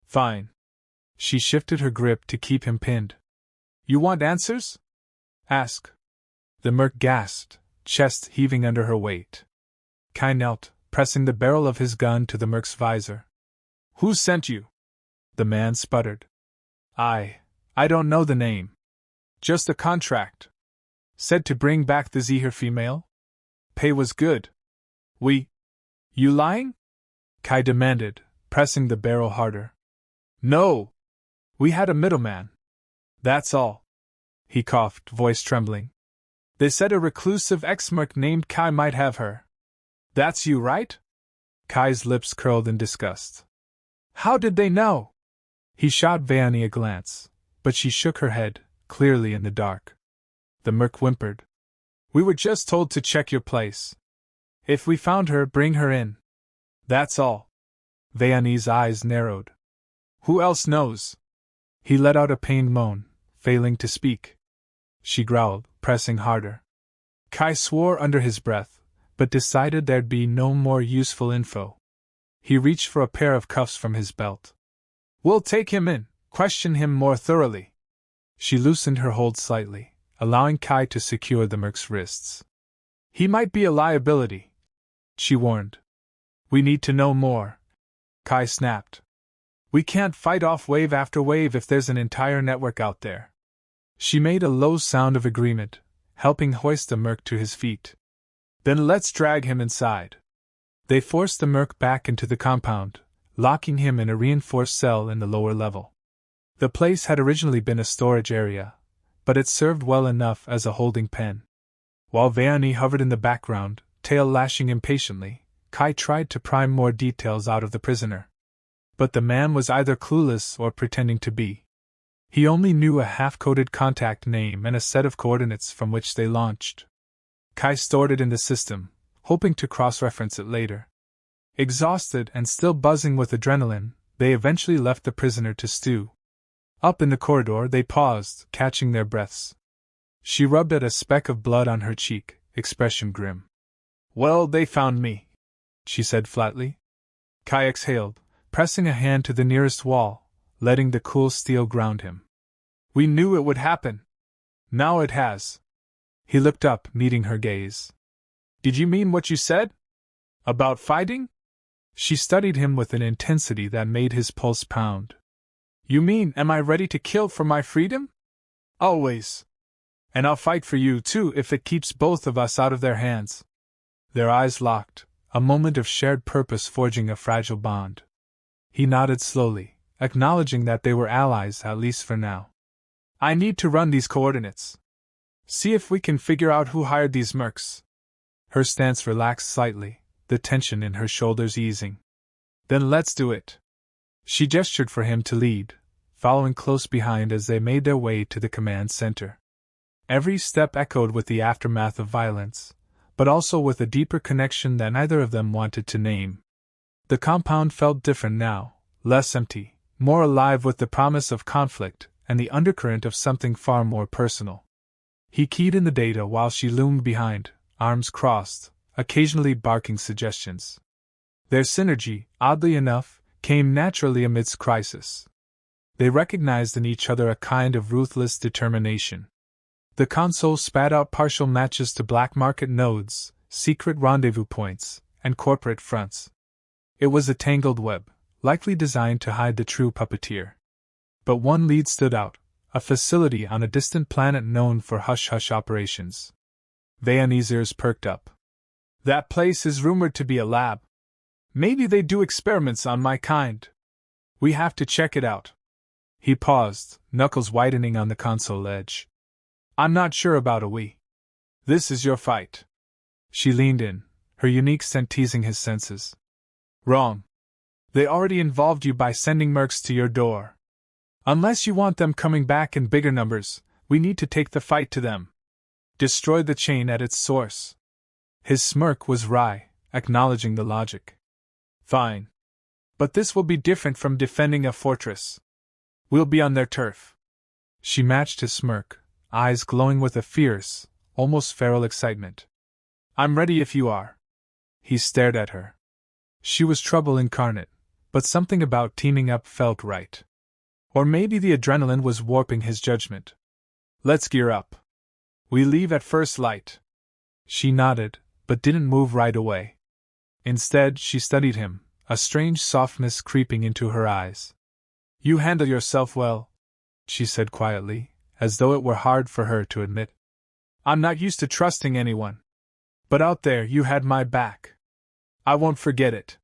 Fine. She shifted her grip to keep him pinned. You want answers? Ask. The merc gasped, chest heaving under her weight. Kai knelt, pressing the barrel of his gun to the merc's visor. Who sent you? The man sputtered. I don't know the name. Just a contract. Said to bring back the Zehir female? Pay was good. You lying? Kai demanded, pressing the barrel harder. No! We had a middleman. That's all. He coughed, voice trembling. They said a reclusive ex-merc named Kai might have her. That's you, right? Kai's lips curled in disgust. How did they know? He shot Veilani a glance, but she shook her head, clearly in the dark. The merc whimpered. We were just told to check your place. If we found her, bring her in. That's all. Veilani's eyes narrowed. Who else knows? He let out a pained moan, failing to speak. She growled, pressing harder. Kai swore under his breath, but decided there'd be no more useful info. He reached for a pair of cuffs from his belt. We'll take him in, question him more thoroughly. She loosened her hold slightly, allowing Kai to secure the merc's wrists. He might be a liability, she warned. We need to know more, Kai snapped. We can't fight off wave after wave if there's an entire network out there. She made a low sound of agreement, helping hoist the merc to his feet. Then let's drag him inside. They forced the merc back into the compound, locking him in a reinforced cell in the lower level. The place had originally been a storage area, but it served well enough as a holding pen. While Veilani hovered in the background, tail lashing impatiently, Kai tried to pry more details out of the prisoner. But the man was either clueless or pretending to be. He only knew a half-coded contact name and a set of coordinates from which they launched. Kai stored it in the system, hoping to cross-reference it later. Exhausted and still buzzing with adrenaline, they eventually left the prisoner to stew. Up in the corridor they paused, catching their breaths. She rubbed at a speck of blood on her cheek, expression grim. Well, they found me, she said flatly. Kai exhaled, pressing a hand to the nearest wall, letting the cool steel ground him. We knew it would happen. Now it has. He looked up, meeting her gaze. Did you mean what you said? About fighting? She studied him with an intensity that made his pulse pound. You mean, am I ready to kill for my freedom? Always. And I'll fight for you too if it keeps both of us out of their hands. Their eyes locked, a moment of shared purpose forging a fragile bond. He nodded slowly, acknowledging that they were allies at least for now. I need to run these coordinates. See if we can figure out who hired these mercs. Her stance relaxed slightly, the tension in her shoulders easing. Then let's do it. She gestured for him to lead, following close behind as they made their way to the command center. Every step echoed with the aftermath of violence, but also with a deeper connection that neither of them wanted to name. The compound felt different now, less empty, more alive with the promise of conflict and the undercurrent of something far more personal. He keyed in the data while she loomed behind, arms crossed, occasionally barking suggestions. Their synergy, oddly enough, came naturally amidst crisis. They recognized in each other a kind of ruthless determination. The console spat out partial matches to black market nodes, secret rendezvous points, and corporate fronts. It was a tangled web, likely designed to hide the true puppeteer. But one lead stood out, a facility on a distant planet known for hush-hush operations. Veilani's ears perked up. That place is rumored to be a lab. Maybe they do experiments on my kind. We have to check it out. He paused, knuckles whitening on the console edge. I'm not sure about a we. This is your fight. She leaned in, her unique scent teasing his senses. Wrong. They already involved you by sending mercs to your door. Unless you want them coming back in bigger numbers, we need to take the fight to them. Destroy the chain at its source. His smirk was wry, acknowledging the logic. Fine. But this will be different from defending a fortress. We'll be on their turf. She matched his smirk, eyes glowing with a fierce, almost feral excitement. I'm ready if you are. He stared at her. She was trouble incarnate, but something about teaming up felt right. Or maybe the adrenaline was warping his judgment. Let's gear up. We leave at first light. She nodded, but didn't move right away. Instead, she studied him, a strange softness creeping into her eyes. You handle yourself well, she said quietly, as though it were hard for her to admit. I'm not used to trusting anyone. But out there you had my back. I won't forget it.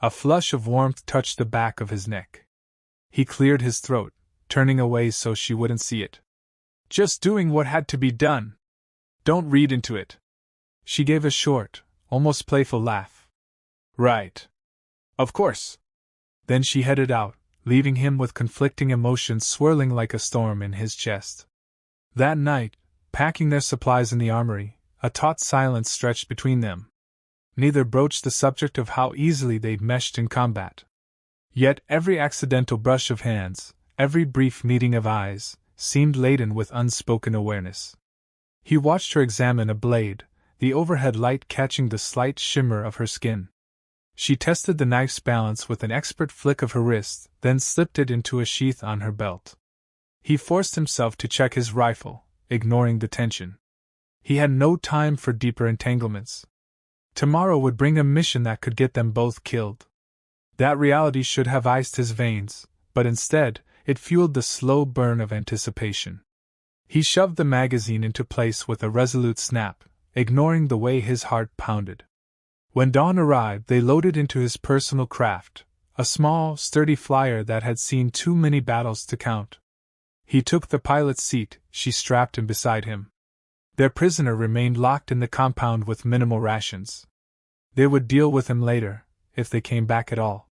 A flush of warmth touched the back of his neck. He cleared his throat, turning away so she wouldn't see it. Just doing what had to be done. Don't read into it. She gave a short, almost playful laugh. Right. Of course. Then she headed out, leaving him with conflicting emotions swirling like a storm in his chest. That night, packing their supplies in the armory, a taut silence stretched between them. Neither broached the subject of how easily they'd meshed in combat. Yet every accidental brush of hands, every brief meeting of eyes, seemed laden with unspoken awareness. He watched her examine a blade, the overhead light catching the slight shimmer of her skin. She tested the knife's balance with an expert flick of her wrist, then slipped it into a sheath on her belt. He forced himself to check his rifle, ignoring the tension. He had no time for deeper entanglements. Tomorrow would bring a mission that could get them both killed. That reality should have iced his veins, but instead, it fueled the slow burn of anticipation. He shoved the magazine into place with a resolute snap, ignoring the way his heart pounded. When dawn arrived, they loaded into his personal craft, a small, sturdy flyer that had seen too many battles to count. He took the pilot's seat, she strapped him beside him. Their prisoner remained locked in the compound with minimal rations. They would deal with him later, if they came back at all.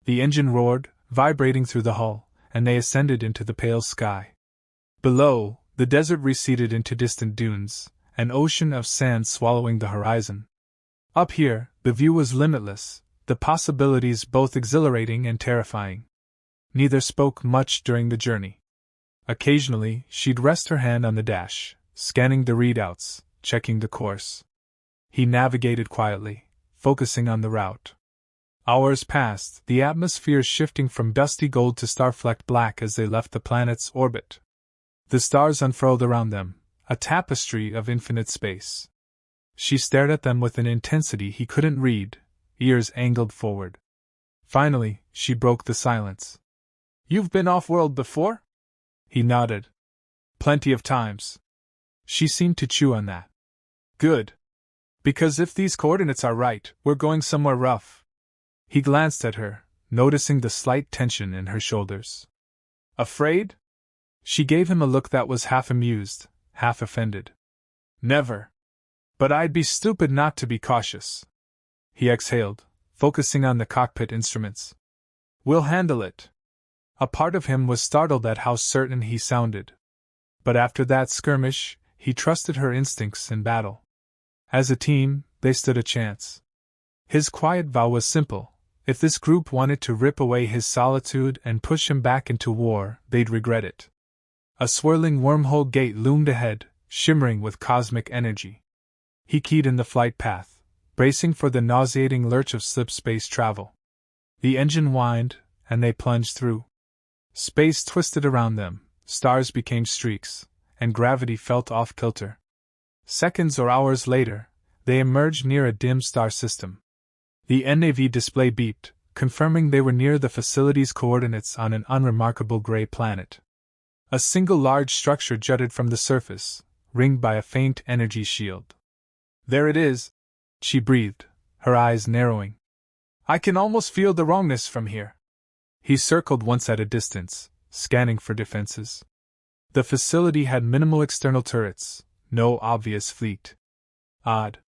The engine roared, vibrating through the hull, and they ascended into the pale sky. Below, the desert receded into distant dunes, an ocean of sand swallowing the horizon. Up here, the view was limitless, the possibilities both exhilarating and terrifying. Neither spoke much during the journey. Occasionally, she'd rest her hand on the dash, scanning the readouts, checking the course. He navigated quietly, focusing on the route. Hours passed, the atmosphere shifting from dusty gold to star-flecked black as they left the planet's orbit. The stars unfurled around them, a tapestry of infinite space. She stared at them with an intensity he couldn't read, ears angled forward. Finally, she broke the silence. "You've been off-world before?" He nodded. "Plenty of times." She seemed to chew on that. "Good. Because if these coordinates are right, we're going somewhere rough." He glanced at her, noticing the slight tension in her shoulders. "Afraid?" She gave him a look that was half amused, half offended. "Never. But I'd be stupid not to be cautious." He exhaled, focusing on the cockpit instruments. "We'll handle it." A part of him was startled at how certain he sounded. But after that skirmish, he trusted her instincts in battle. As a team, they stood a chance. His quiet vow was simple: if this group wanted to rip away his solitude and push him back into war, they'd regret it. A swirling wormhole gate loomed ahead, shimmering with cosmic energy. He keyed in the flight path, bracing for the nauseating lurch of slip-space travel. The engine whined, and they plunged through. Space twisted around them, stars became streaks, and gravity felt off-kilter. Seconds or hours later, they emerged near a dim star system. The NAV display beeped, confirming they were near the facility's coordinates on an unremarkable gray planet. A single large structure jutted from the surface, ringed by a faint energy shield. "There it is," she breathed, her eyes narrowing. "I can almost feel the wrongness from here." He circled once at a distance, scanning for defenses. The facility had minimal external turrets, no obvious fleet. Odd.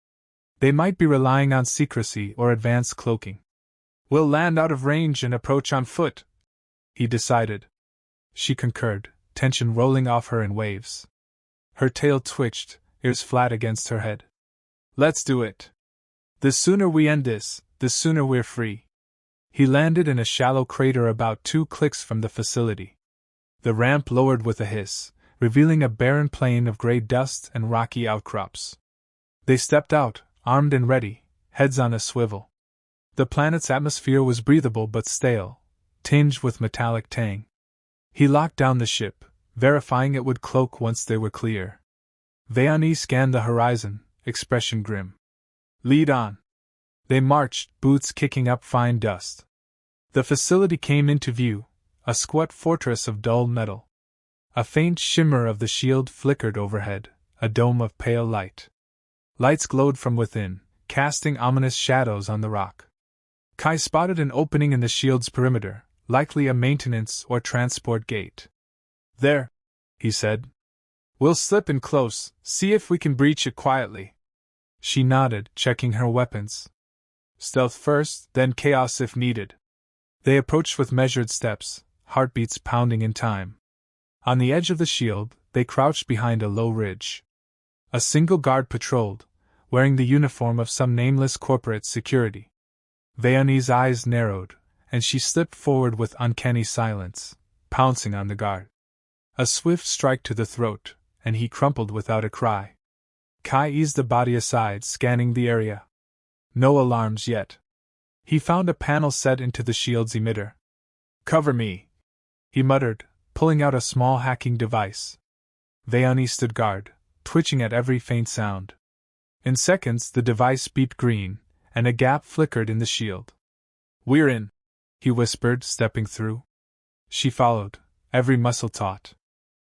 They might be relying on secrecy or advanced cloaking. "We'll land out of range and approach on foot," he decided. She concurred, tension rolling off her in waves. Her tail twitched, ears flat against her head. "Let's do it. The sooner we end this, the sooner we're free." He landed in a shallow crater about 2 clicks from the facility. The ramp lowered with a hiss, revealing a barren plain of gray dust and rocky outcrops. They stepped out, armed and ready, heads on a swivel. The planet's atmosphere was breathable but stale, tinged with metallic tang. He locked down the ship, verifying it would cloak once they were clear. Veani scanned the horizon, expression grim. "Lead on." They marched, boots kicking up fine dust. The facility came into view, a squat fortress of dull metal. A faint shimmer of the shield flickered overhead, a dome of pale light. Lights glowed from within, casting ominous shadows on the rock. Kai spotted an opening in the shield's perimeter, likely a maintenance or transport gate. "There," he said. "We'll slip in close, see if we can breach it quietly." She nodded, checking her weapons. Stealth first, then chaos if needed. They approached with measured steps, heartbeats pounding in time. On the edge of the shield, they crouched behind a low ridge. A single guard patrolled, wearing the uniform of some nameless corporate security. Veoni's eyes narrowed, and she slipped forward with uncanny silence, pouncing on the guard. A swift strike to the throat, and he crumpled without a cry. Kai eased the body aside, scanning the area. No alarms yet. He found a panel set into the shield's emitter. "Cover me," he muttered, pulling out a small hacking device. Veoni stood guard, twitching at every faint sound. In seconds the device beeped green, and a gap flickered in the shield. "We're in," he whispered, stepping through. She followed, every muscle taut.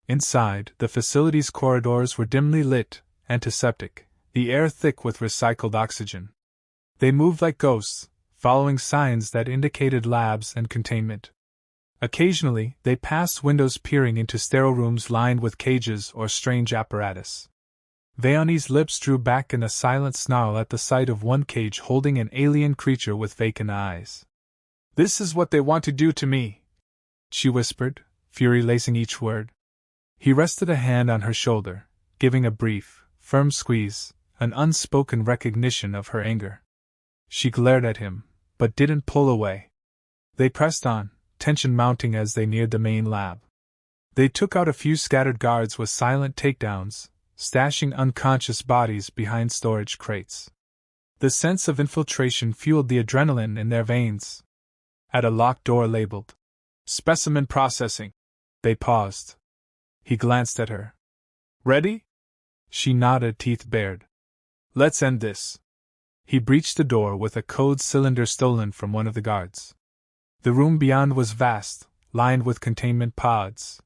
Inside, the facility's corridors were dimly lit, antiseptic, the air thick with recycled oxygen. They moved like ghosts, following signs that indicated labs and containment. Occasionally, they passed windows peering into sterile rooms lined with cages or strange apparatus. Veoni's lips drew back in a silent snarl at the sight of one cage holding an alien creature with vacant eyes. "This is what they want to do to me," she whispered, fury lacing each word. He rested a hand on her shoulder, giving a brief, firm squeeze, an unspoken recognition of her anger. She glared at him, but didn't pull away. They pressed on, tension mounting as they neared the main lab. They took out a few scattered guards with silent takedowns, stashing unconscious bodies behind storage crates. The sense of infiltration fueled the adrenaline in their veins. At a locked door labeled "Specimen Processing," they paused. He glanced at her. "Ready?" She nodded, teeth bared. "Let's end this." He breached the door with a code cylinder stolen from one of the guards. The room beyond was vast, lined with containment pods.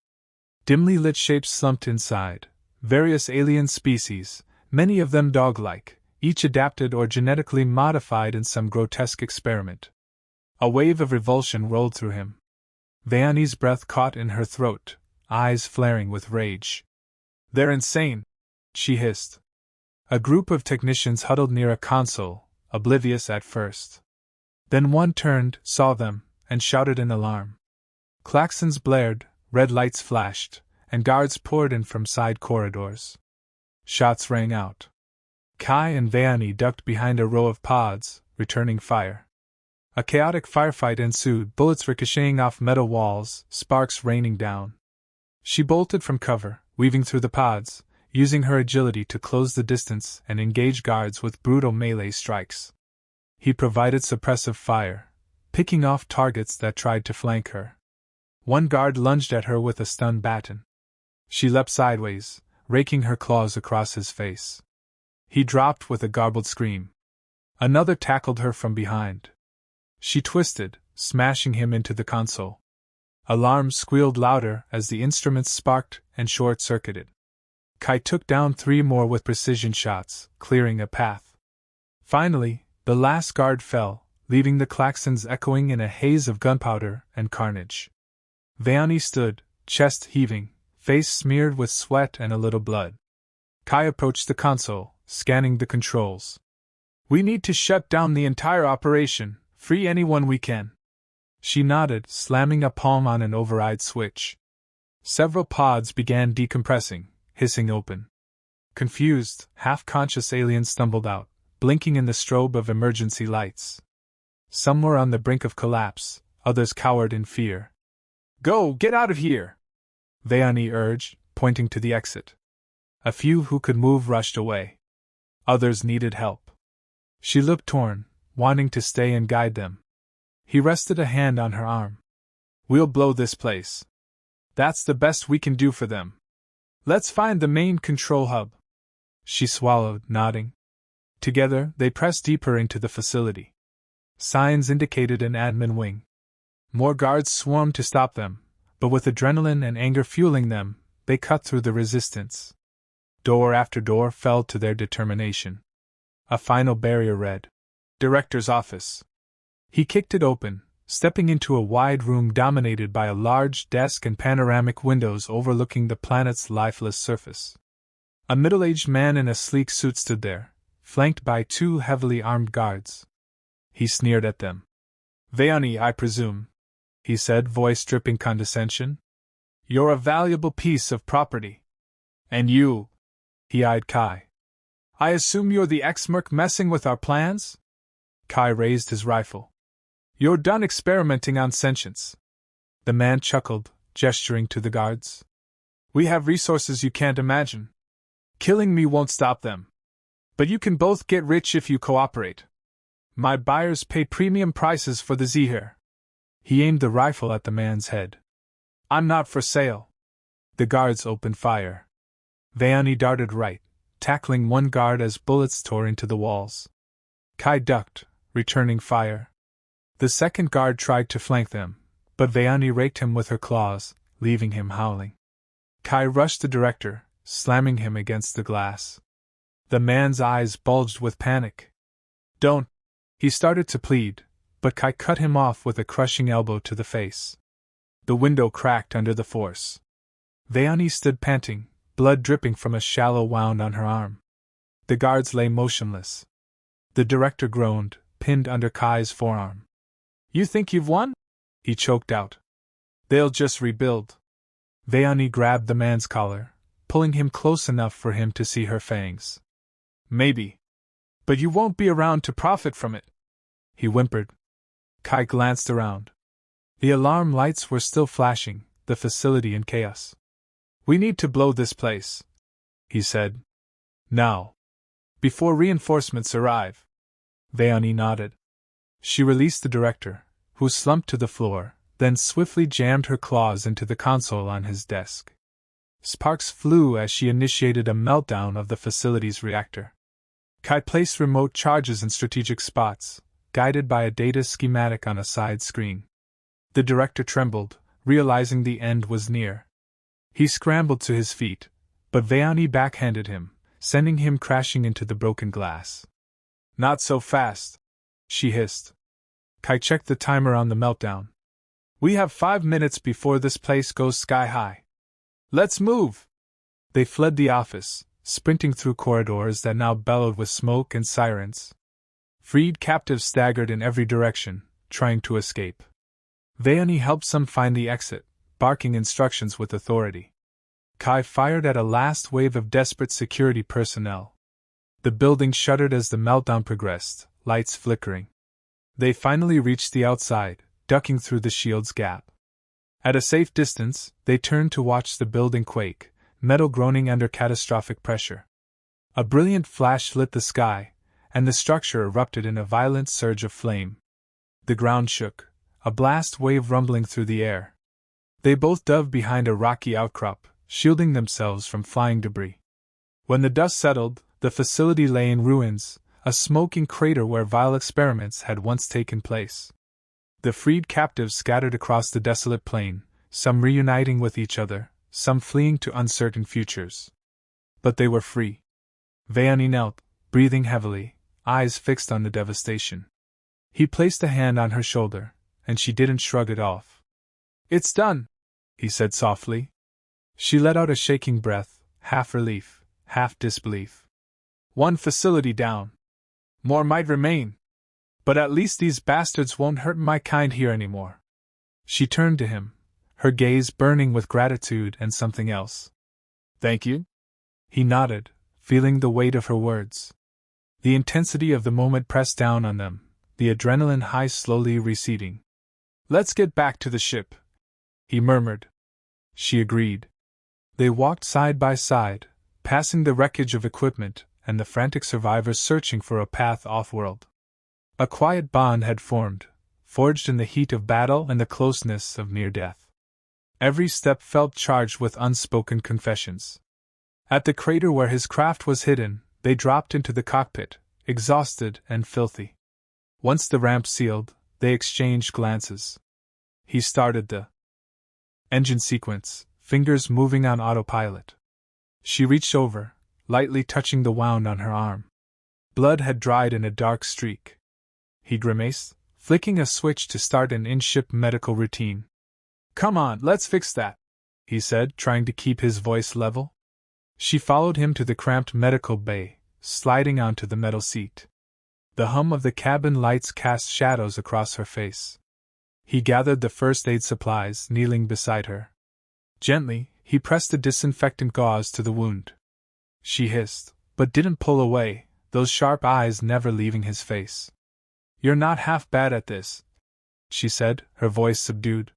Dimly lit shapes slumped inside, various alien species, many of them dog-like, each adapted or genetically modified in some grotesque experiment. A wave of revulsion rolled through him. Veoni's breath caught in her throat, eyes flaring with rage. "They're insane," she hissed. A group of technicians huddled near a console, oblivious at first. Then one turned, saw them, and shouted in alarm. Klaxons blared, red lights flashed, and guards poured in from side corridors. Shots rang out. Kai and Veoni ducked behind a row of pods, returning fire. A chaotic firefight ensued, bullets ricocheting off metal walls, sparks raining down. She bolted from cover, weaving through the pods, using her agility to close the distance and engage guards with brutal melee strikes. He provided suppressive fire, picking off targets that tried to flank her. One guard lunged at her with a stun baton. She leapt sideways, raking her claws across his face. He dropped with a garbled scream. Another tackled her from behind. She twisted, smashing him into the console. Alarms squealed louder as the instruments sparked and short-circuited. Kai took down 3 more with precision shots, clearing a path. Finally, the last guard fell, leaving the klaxons echoing in a haze of gunpowder and carnage. Veoni stood, chest heaving, face smeared with sweat and a little blood. Kai approached the console, scanning the controls. "We need to shut down the entire operation, free anyone we can." She nodded, slamming a palm on an override switch. Several pods began decompressing, hissing open. Confused, half-conscious aliens stumbled out, blinking in the strobe of emergency lights. Some were on the brink of collapse, others cowered in fear. "Go, get out of here!" Veoni urged, pointing to the exit. A few who could move rushed away. Others needed help. She looked torn, wanting to stay and guide them. He rested a hand on her arm. "We'll blow this place. That's the best we can do for them. Let's find the main control hub." She swallowed, nodding. Together, they pressed deeper into the facility. Signs indicated an admin wing. More guards swarmed to stop them, but with adrenaline and anger fueling them, they cut through the resistance. Door after door fell to their determination. A final barrier read, "Director's Office." He kicked it open, stepping into a wide room dominated by a large desk and panoramic windows overlooking the planet's lifeless surface. A middle-aged man in a sleek suit stood there, flanked by 2 heavily armed guards. He sneered at them. Veani, I presume, he said, voice dripping condescension. You're a valuable piece of property. And you, he eyed Kai. I assume you're the ex-merc messing with our plans? Kai raised his rifle. You're done experimenting on sentience. The man chuckled, gesturing to the guards. We have resources you can't imagine. Killing me won't stop them. But you can both get rich if you cooperate. My buyers pay premium prices for the Zehir. He aimed the rifle at the man's head. I'm not for sale. The guards opened fire. Veani darted right, tackling one guard as bullets tore into the walls. Kai ducked, returning fire. The second guard tried to flank them, but Veani raked him with her claws, leaving him howling. Kai rushed the director, slamming him against the glass. The man's eyes bulged with panic. Don't! He started to plead, but Kai cut him off with a crushing elbow to the face. The window cracked under the force. Veani stood panting, blood dripping from a shallow wound on her arm. The guards lay motionless. The director groaned, pinned under Kai's forearm. You think you've won? He choked out. They'll just rebuild. Veani grabbed the man's collar, pulling him close enough for him to see her fangs. Maybe. But you won't be around to profit from it, he whimpered. Kai glanced around. The alarm lights were still flashing, the facility in chaos. We need to blow this place, he said. Now. Before reinforcements arrive. Veani nodded. She released the director, who slumped to the floor, then swiftly jammed her claws into the console on his desk. Sparks flew as she initiated a meltdown of the facility's reactor. Kai placed remote charges in strategic spots, guided by a data schematic on a side screen. The director trembled, realizing the end was near. He scrambled to his feet, but Veani backhanded him, sending him crashing into the broken glass. Not so fast, she hissed. Kai checked the timer on the meltdown. We have 5 minutes before this place goes sky high. Let's move! They fled the office, sprinting through corridors that now bellowed with smoke and sirens. Freed captives staggered in every direction, trying to escape. Veani helped some find the exit, barking instructions with authority. Kai fired at a last wave of desperate security personnel. The building shuddered as the meltdown progressed, lights flickering. They finally reached the outside, ducking through the shield's gap. At a safe distance, they turned to watch the building quake, metal groaning under catastrophic pressure. A brilliant flash lit the sky, and the structure erupted in a violent surge of flame. The ground shook, a blast wave rumbling through the air. They both dove behind a rocky outcrop, shielding themselves from flying debris. When the dust settled, the facility lay in ruins, a smoking crater where vile experiments had once taken place. The freed captives scattered across the desolate plain, some reuniting with each other, some fleeing to uncertain futures. But they were free. Veani knelt, breathing heavily, eyes fixed on the devastation. He placed a hand on her shoulder, and she didn't shrug it off. It's done, he said softly. She let out a shaking breath, half relief, half disbelief. One facility down. More might remain. But at least these bastards won't hurt my kind here anymore. She turned to him, her gaze burning with gratitude and something else. Thank you? He nodded, feeling the weight of her words. The intensity of the moment pressed down on them, the adrenaline high slowly receding. Let's get back to the ship, he murmured. She agreed. They walked side by side, passing the wreckage of equipment and the frantic survivors searching for a path off-world. A quiet bond had formed, forged in the heat of battle and the closeness of near death. Every step felt charged with unspoken confessions. At the crater where his craft was hidden, they dropped into the cockpit, exhausted and filthy. Once the ramp sealed, they exchanged glances. He started the engine sequence, fingers moving on autopilot. She reached over, lightly touching the wound on her arm. Blood had dried in a dark streak. He grimaced, flicking a switch to start an in-ship medical routine. Come on, let's fix that, he said, trying to keep his voice level. She followed him to the cramped medical bay, sliding onto the metal seat. The hum of the cabin lights cast shadows across her face. He gathered the first aid supplies, kneeling beside her. Gently, he pressed the disinfectant gauze to the wound. She hissed, but didn't pull away, those sharp eyes never leaving his face. "You're not half bad at this," she said, her voice subdued.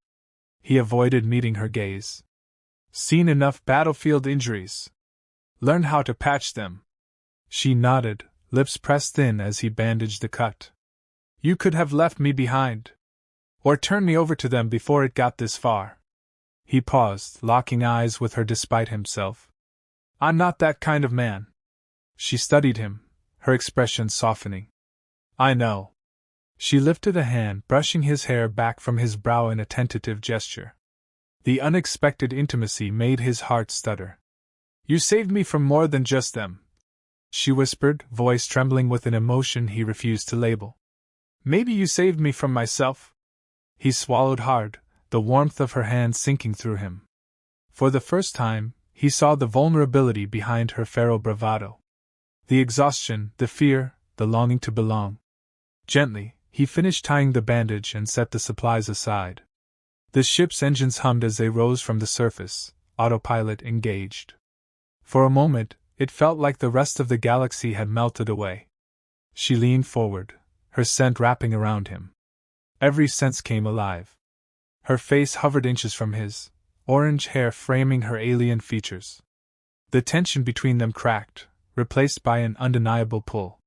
He avoided meeting her gaze. "Seen enough battlefield injuries. Learned how to patch them." She nodded, lips pressed in as he bandaged the cut. "You could have left me behind. Or turned me over to them before it got this far." He paused, locking eyes with her despite himself. "I'm not that kind of man." She studied him, her expression softening. "I know." She lifted a hand, brushing his hair back from his brow in a tentative gesture. The unexpected intimacy made his heart stutter. "You saved me from more than just them," she whispered, voice trembling with an emotion he refused to label. "Maybe you saved me from myself?" He swallowed hard, the warmth of her hand sinking through him. For the first time, he saw the vulnerability behind her feral bravado. The exhaustion, the fear, the longing to belong. Gently, he finished tying the bandage and set the supplies aside. The ship's engines hummed as they rose from the surface, autopilot engaged. For a moment, it felt like the rest of the galaxy had melted away. She leaned forward, her scent wrapping around him. Every sense came alive. Her face hovered inches from his, orange hair framing her alien features. The tension between them cracked, replaced by an undeniable pull.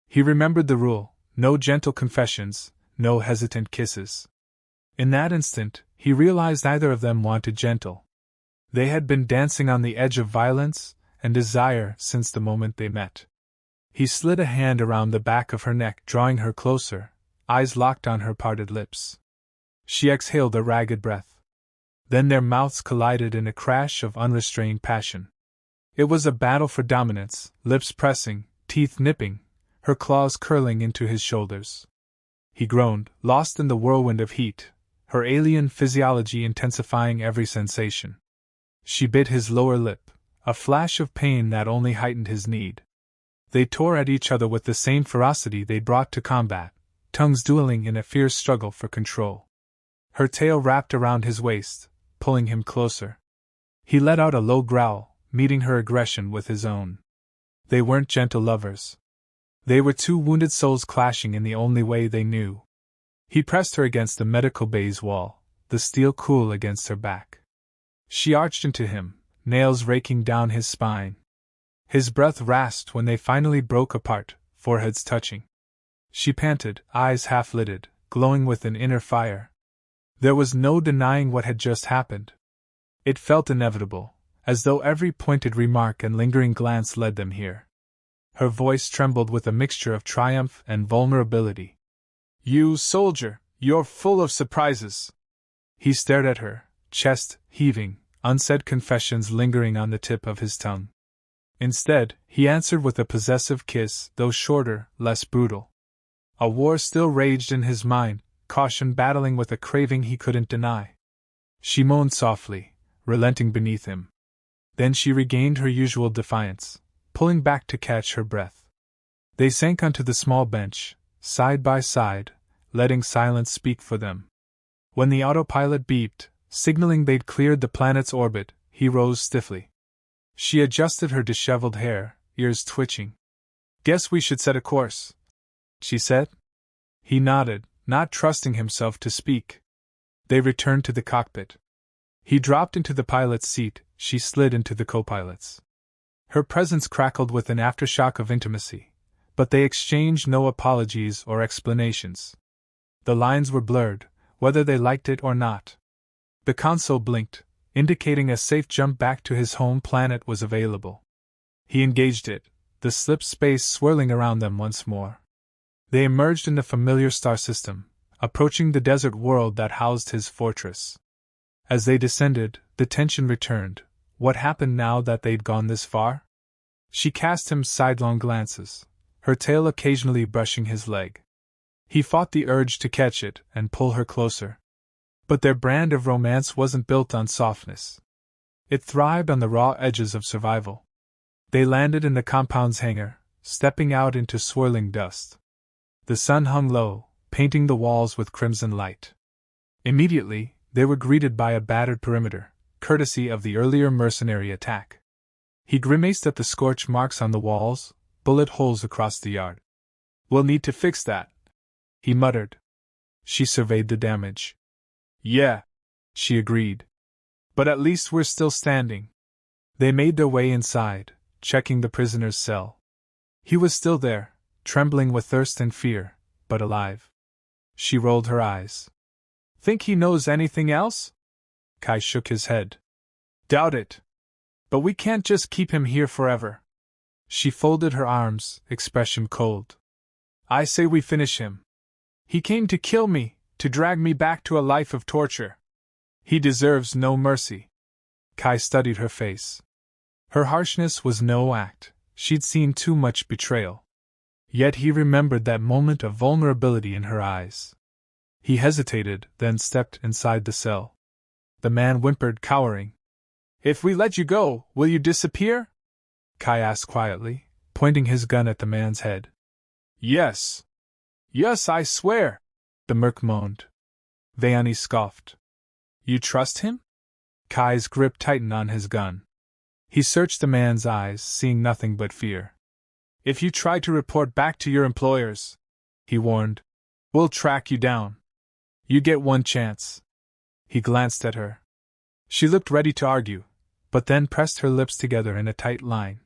He remembered the rule: no gentle confessions, no hesitant kisses. In that instant, he realized neither of them wanted gentle. They had been dancing on the edge of violence and desire since the moment they met. He slid a hand around the back of her neck, drawing her closer, eyes locked on her parted lips. She exhaled a ragged breath. Then their mouths collided in a crash of unrestrained passion. It was a battle for dominance, lips pressing, teeth nipping, her claws curling into his shoulders. He groaned, lost in the whirlwind of heat, her alien physiology intensifying every sensation. She bit his lower lip, a flash of pain that only heightened his need. They tore at each other with the same ferocity they brought to combat, tongues dueling in a fierce struggle for control. Her tail wrapped around his waist, pulling him closer. He let out a low growl, meeting her aggression with his own. They weren't gentle lovers. They were two wounded souls clashing in the only way they knew. He pressed her against the medical bay's wall, the steel cool against her back. She arched into him, nails raking down his spine. His breath rasped when they finally broke apart, foreheads touching. She panted, eyes half-lidded, glowing with an inner fire. There was no denying what had just happened. It felt inevitable, as though every pointed remark and lingering glance led them here. Her voice trembled with a mixture of triumph and vulnerability. "You soldier, you're full of surprises." He stared at her, chest heaving, unsaid confessions lingering on the tip of his tongue. Instead, he answered with a possessive kiss, though shorter, less brutal. A war still raged in his mind, caution battling with a craving he couldn't deny. She moaned softly, relenting beneath him. Then she regained her usual defiance, pulling back to catch her breath. They sank onto the small bench, side by side, letting silence speak for them. When the autopilot beeped, signaling they'd cleared the planet's orbit, he rose stiffly. She adjusted her disheveled hair, ears twitching. "Guess we should set a course," she said. He nodded, not trusting himself to speak. They returned to the cockpit. He dropped into the pilot's seat, she slid into the co-pilot's. Her presence crackled with an aftershock of intimacy, but they exchanged no apologies or explanations. The lines were blurred, whether they liked it or not. The console blinked, indicating a safe jump back to his home planet was available. He engaged it, the slip space swirling around them once more. They emerged in the familiar star system, approaching the desert world that housed his fortress. As they descended, the tension returned. What happened now that they'd gone this far? She cast him sidelong glances, her tail occasionally brushing his leg. He fought the urge to catch it and pull her closer. But their brand of romance wasn't built on softness. It thrived on the raw edges of survival. They landed in the compound's hangar, stepping out into swirling dust. The sun hung low, painting the walls with crimson light. Immediately, they were greeted by a battered perimeter, courtesy of the earlier mercenary attack. He grimaced at the scorch marks on the walls, bullet holes across the yard. "We'll need to fix that," he muttered. She surveyed the damage. "Yeah," she agreed. "But at least we're still standing." They made their way inside, checking the prisoner's cell. He was still there, trembling with thirst and fear, but alive. She rolled her eyes. "Think he knows anything else?" Kai shook his head. "Doubt it. But we can't just keep him here forever." She folded her arms, expression cold. "I say we finish him. He came to kill me, to drag me back to a life of torture. He deserves no mercy." Kai studied her face. Her harshness was no act, she'd seen too much betrayal. Yet he remembered that moment of vulnerability in her eyes. He hesitated, then stepped inside the cell. The man whimpered, cowering. "If we let you go, will you disappear?" Kai asked quietly, pointing his gun at the man's head. "Yes. Yes, I swear," the merc moaned. Vayani scoffed. "You trust him?" Kai's grip tightened on his gun. He searched the man's eyes, seeing nothing but fear. "If you try to report back to your employers," he warned, "we'll track you down. You get one chance." He glanced at her. She looked ready to argue, but then pressed her lips together in a tight line.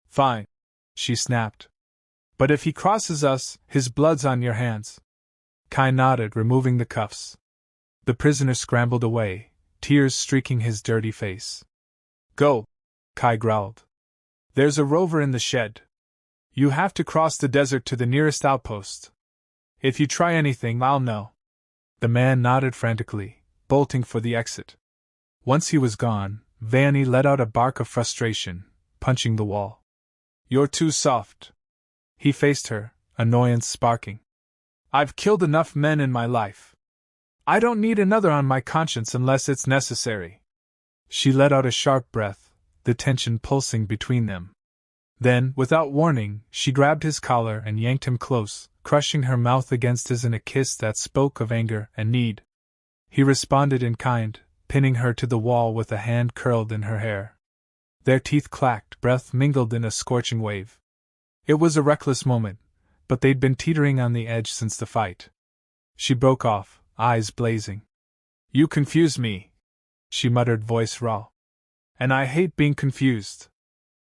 "Fine," she snapped. "But if he crosses us, his blood's on your hands." Kai nodded, removing the cuffs. The prisoner scrambled away, tears streaking his dirty face. "Go," Kai growled. "There's a rover in the shed. You have to cross the desert to the nearest outpost. If you try anything, I'll know." The man nodded frantically, bolting for the exit. Once he was gone, Vayani let out a bark of frustration, punching the wall. "You're too soft." He faced her, annoyance sparking. "I've killed enough men in my life. I don't need another on my conscience unless it's necessary." She let out a sharp breath, the tension pulsing between them. Then, without warning, she grabbed his collar and yanked him close, crushing her mouth against his in a kiss that spoke of anger and need. He responded in kind, pinning her to the wall with a hand curled in her hair. Their teeth clacked, breath mingled in a scorching wave. It was a reckless moment, but they'd been teetering on the edge since the fight. She broke off, eyes blazing. "You confuse me," she muttered, voice raw. "And I hate being confused."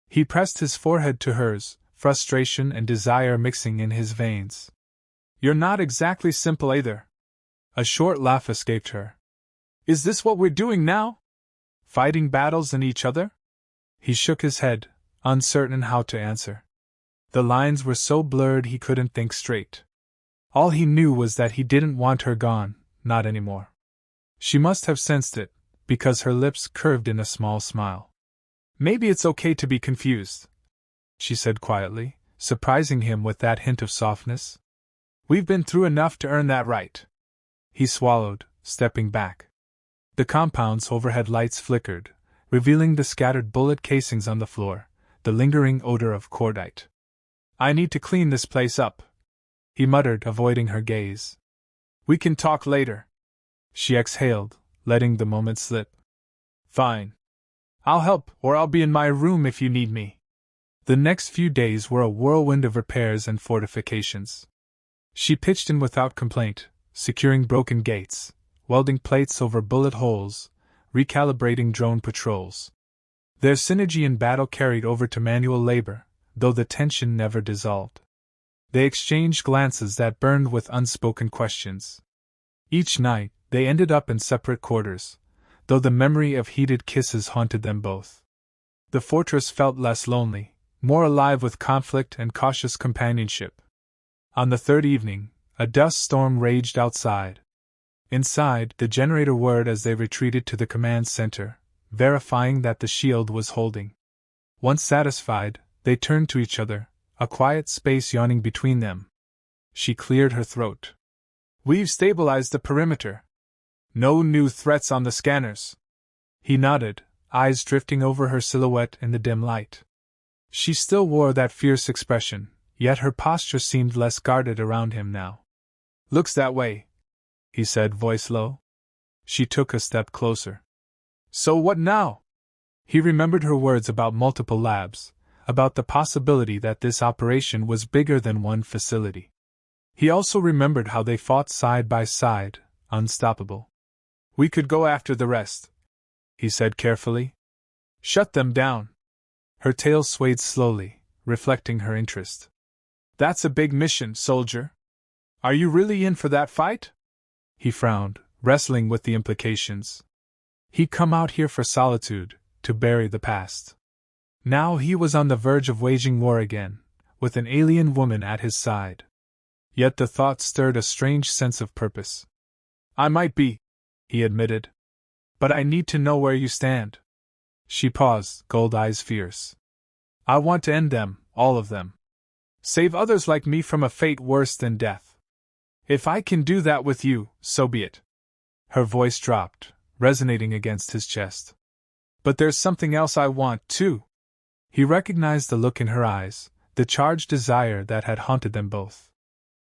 He pressed his forehead to hers, frustration and desire mixing in his veins. "You're not exactly simple either." A short laugh escaped her. "Is this what we're doing now? Fighting battles in each other?" He shook his head, uncertain how to answer. The lines were so blurred he couldn't think straight. All he knew was that he didn't want her gone, not anymore. She must have sensed it, because her lips curved in a small smile. "Maybe it's okay to be confused," she said quietly, surprising him with that hint of softness. "We've been through enough to earn that right." He swallowed, stepping back. The compound's overhead lights flickered, revealing the scattered bullet casings on the floor, the lingering odor of cordite. "I need to clean this place up," he muttered, avoiding her gaze. "We can talk later." She exhaled, letting the moment slip. "Fine. I'll help, or I'll be in my room if you need me." The next few days were a whirlwind of repairs and fortifications. She pitched in without complaint, securing broken gates, welding plates over bullet holes, recalibrating drone patrols. Their synergy in battle carried over to manual labor, though the tension never dissolved. They exchanged glances that burned with unspoken questions. Each night, they ended up in separate quarters, though the memory of heated kisses haunted them both. The fortress felt less lonely, more alive with conflict and cautious companionship. On the third evening, a dust storm raged outside. Inside, the generator whirred as they retreated to the command center, verifying that the shield was holding. Once satisfied, they turned to each other, a quiet space yawning between them. She cleared her throat. "We've stabilized the perimeter. No new threats on the scanners." He nodded, eyes drifting over her silhouette in the dim light. She still wore that fierce expression, yet her posture seemed less guarded around him now. "Looks that way," he said, voice low. She took a step closer. "So what now?" He remembered her words about multiple labs, about the possibility that this operation was bigger than one facility. He also remembered how they fought side by side, unstoppable. "We could go after the rest," he said carefully. "Shut them down." Her tail swayed slowly, reflecting her interest. "That's a big mission, soldier. Are you really in for that fight?" He frowned, wrestling with the implications. He'd come out here for solitude, to bury the past. Now he was on the verge of waging war again, with an alien woman at his side. Yet the thought stirred a strange sense of purpose. "I might be," he admitted. "But I need to know where you stand." She paused, gold eyes fierce. "I want to end them, all of them. Save others like me from a fate worse than death. If I can do that with you, so be it." Her voice dropped, resonating against his chest. "But there's something else I want, too." He recognized the look in her eyes, the charged desire that had haunted them both.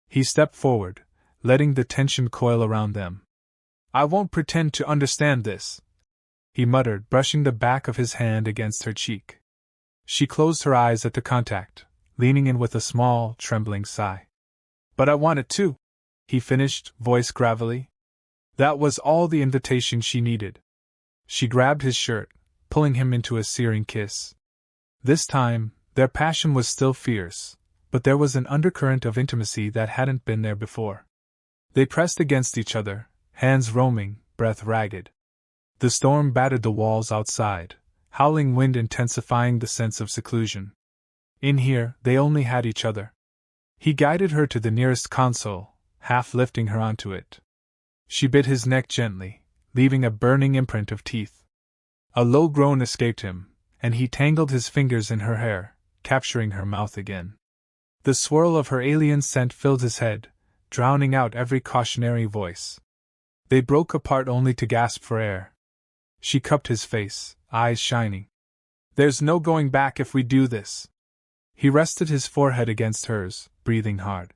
He stepped forward, letting the tension coil around them. "I won't pretend to understand this," he muttered, brushing the back of his hand against her cheek. She closed her eyes at the contact, leaning in with a small, trembling sigh. "But I want it too," he finished, voice gravelly. That was all the invitation she needed. She grabbed his shirt, pulling him into a searing kiss. This time, their passion was still fierce, but there was an undercurrent of intimacy that hadn't been there before. They pressed against each other, hands roaming, breath ragged. The storm battered the walls outside, howling wind intensifying the sense of seclusion. In here, they only had each other. He guided her to the nearest console, half lifting her onto it. She bit his neck gently, leaving a burning imprint of teeth. A low groan escaped him, and he tangled his fingers in her hair, capturing her mouth again. The swirl of her alien scent filled his head, drowning out every cautionary voice. They broke apart only to gasp for air. She cupped his face, eyes shining. "There's no going back if we do this." He rested his forehead against hers, breathing hard.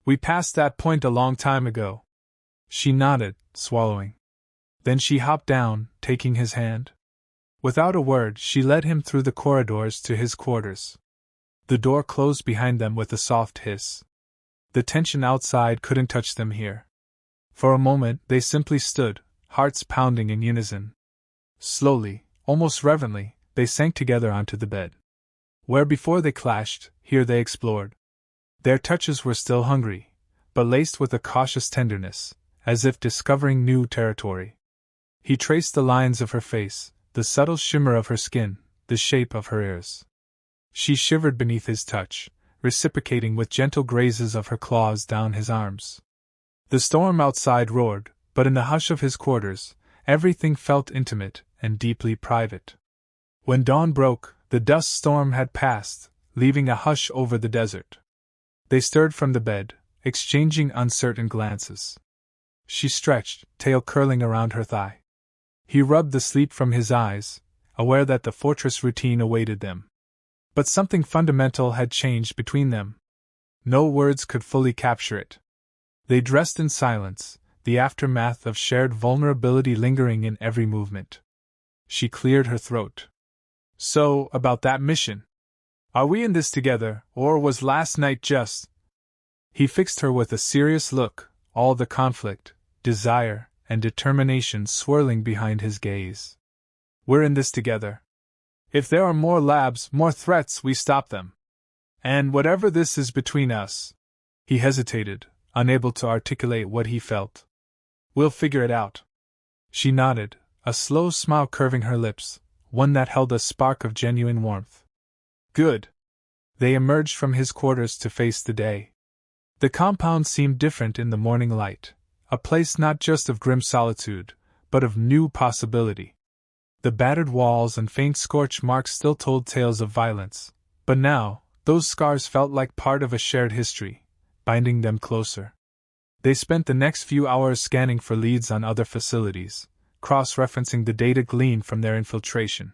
"We passed that point a long time ago." She nodded, swallowing. Then she hopped down, taking his hand. Without a word, she led him through the corridors to his quarters. The door closed behind them with a soft hiss. The tension outside couldn't touch them here. For a moment, they simply stood, hearts pounding in unison. Slowly, almost reverently, they sank together onto the bed. Where before they clashed, here they explored. Their touches were still hungry, but laced with a cautious tenderness, as if discovering new territory. He traced the lines of her face, the subtle shimmer of her skin, the shape of her ears. She shivered beneath his touch, reciprocating with gentle grazes of her claws down his arms. The storm outside roared, but in the hush of his quarters, everything felt intimate and deeply private. When dawn broke, the dust storm had passed, leaving a hush over the desert. They stirred from the bed, exchanging uncertain glances. She stretched, tail curling around her thigh. He rubbed the sleep from his eyes, aware that the fortress routine awaited them. But something fundamental had changed between them. No words could fully capture it. They dressed in silence, the aftermath of shared vulnerability lingering in every movement. She cleared her throat. "So, about that mission. Are we in this together, or was last night just—" He fixed her with a serious look, all the conflict, desire, and determination swirling behind his gaze. "We're in this together. If there are more labs, more threats, we stop them. And whatever this is between us," he hesitated, unable to articulate what he felt, "we'll figure it out." She nodded, a slow smile curving her lips, one that held a spark of genuine warmth. "Good." They emerged from his quarters to face the day. The compound seemed different in the morning light, a place not just of grim solitude, but of new possibility. The battered walls and faint scorch marks still told tales of violence, but now, those scars felt like part of a shared history, binding them closer. They spent the next few hours scanning for leads on other facilities, cross-referencing the data gleaned from their infiltration.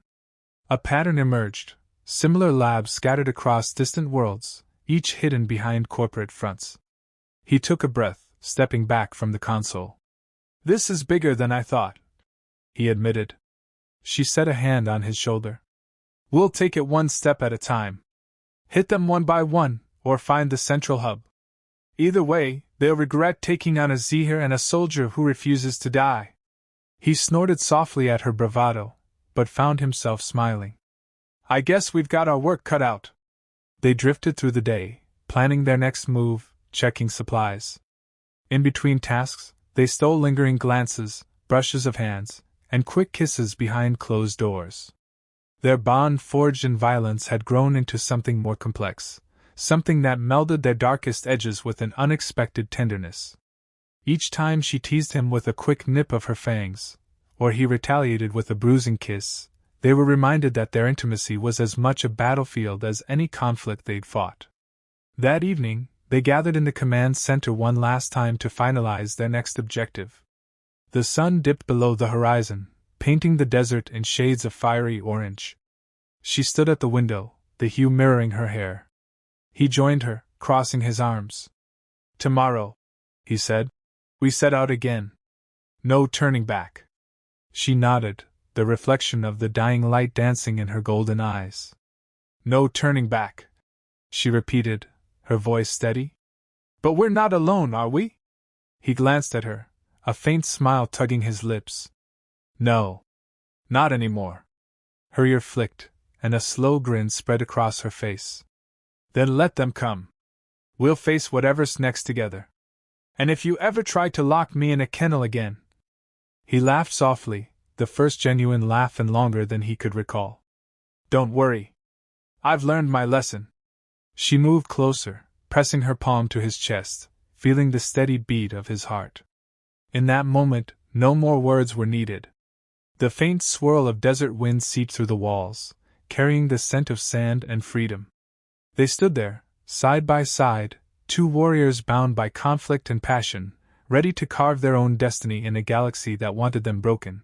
A pattern emerged, similar labs scattered across distant worlds, each hidden behind corporate fronts. He took a breath, stepping back from the console. "This is bigger than I thought," he admitted. She set a hand on his shoulder. "We'll take it one step at a time. Hit them one by one, or find the central hub. Either way, they'll regret taking on a Zehir and a soldier who refuses to die." He snorted softly at her bravado, but found himself smiling. "I guess we've got our work cut out." They drifted through the day, planning their next move, checking supplies. In between tasks, they stole lingering glances, brushes of hands, and quick kisses behind closed doors. Their bond forged in violence had grown into something more complex, something that melded their darkest edges with an unexpected tenderness. Each time she teased him with a quick nip of her fangs, or he retaliated with a bruising kiss, they were reminded that their intimacy was as much a battlefield as any conflict they'd fought. That evening, they gathered in the command center one last time to finalize their next objective. The sun dipped below the horizon, painting the desert in shades of fiery orange. She stood at the window, the hue mirroring her hair. He joined her, crossing his arms. "Tomorrow," he said, "we set out again. No turning back." She nodded, the reflection of the dying light dancing in her golden eyes. "No turning back," she repeated, her voice steady. "But we're not alone, are we?" He glanced at her, a faint smile tugging his lips. "No. Not anymore." Her ear flicked, and a slow grin spread across her face. "Then let them come. We'll face whatever's next together. And if you ever try to lock me in a kennel again..." He laughed softly, the first genuine laugh in longer than he could recall. "Don't worry. I've learned my lesson." She moved closer, pressing her palm to his chest, feeling the steady beat of his heart. In that moment, no more words were needed. The faint swirl of desert wind seeped through the walls, carrying the scent of sand and freedom. They stood there, side by side, two warriors bound by conflict and passion, ready to carve their own destiny in a galaxy that wanted them broken.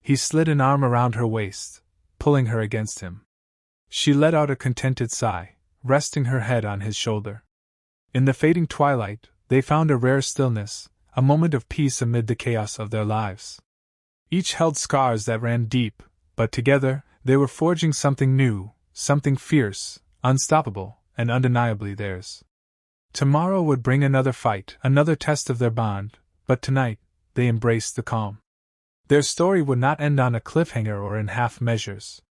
He slid an arm around her waist, pulling her against him. She let out a contented sigh, resting her head on his shoulder. In the fading twilight, they found a rare stillness, a moment of peace amid the chaos of their lives. Each held scars that ran deep, but together, they were forging something new, something fierce, unstoppable, and undeniably theirs. Tomorrow would bring another fight, another test of their bond, but tonight, they embraced the calm. Their story would not end on a cliffhanger or in half measures.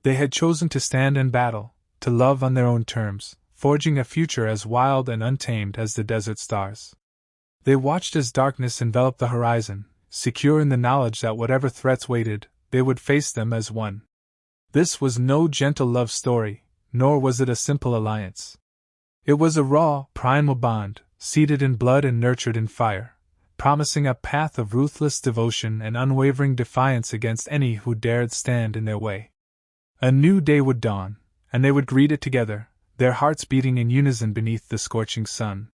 They had chosen to stand in battle, to love on their own terms, forging a future as wild and untamed as the desert stars. They watched as darkness enveloped the horizon, secure in the knowledge that whatever threats waited, they would face them as one. This was no gentle love story, nor was it a simple alliance. It was a raw, primal bond, seeded in blood and nurtured in fire, promising a path of ruthless devotion and unwavering defiance against any who dared stand in their way. A new day would dawn, and they would greet it together, their hearts beating in unison beneath the scorching sun.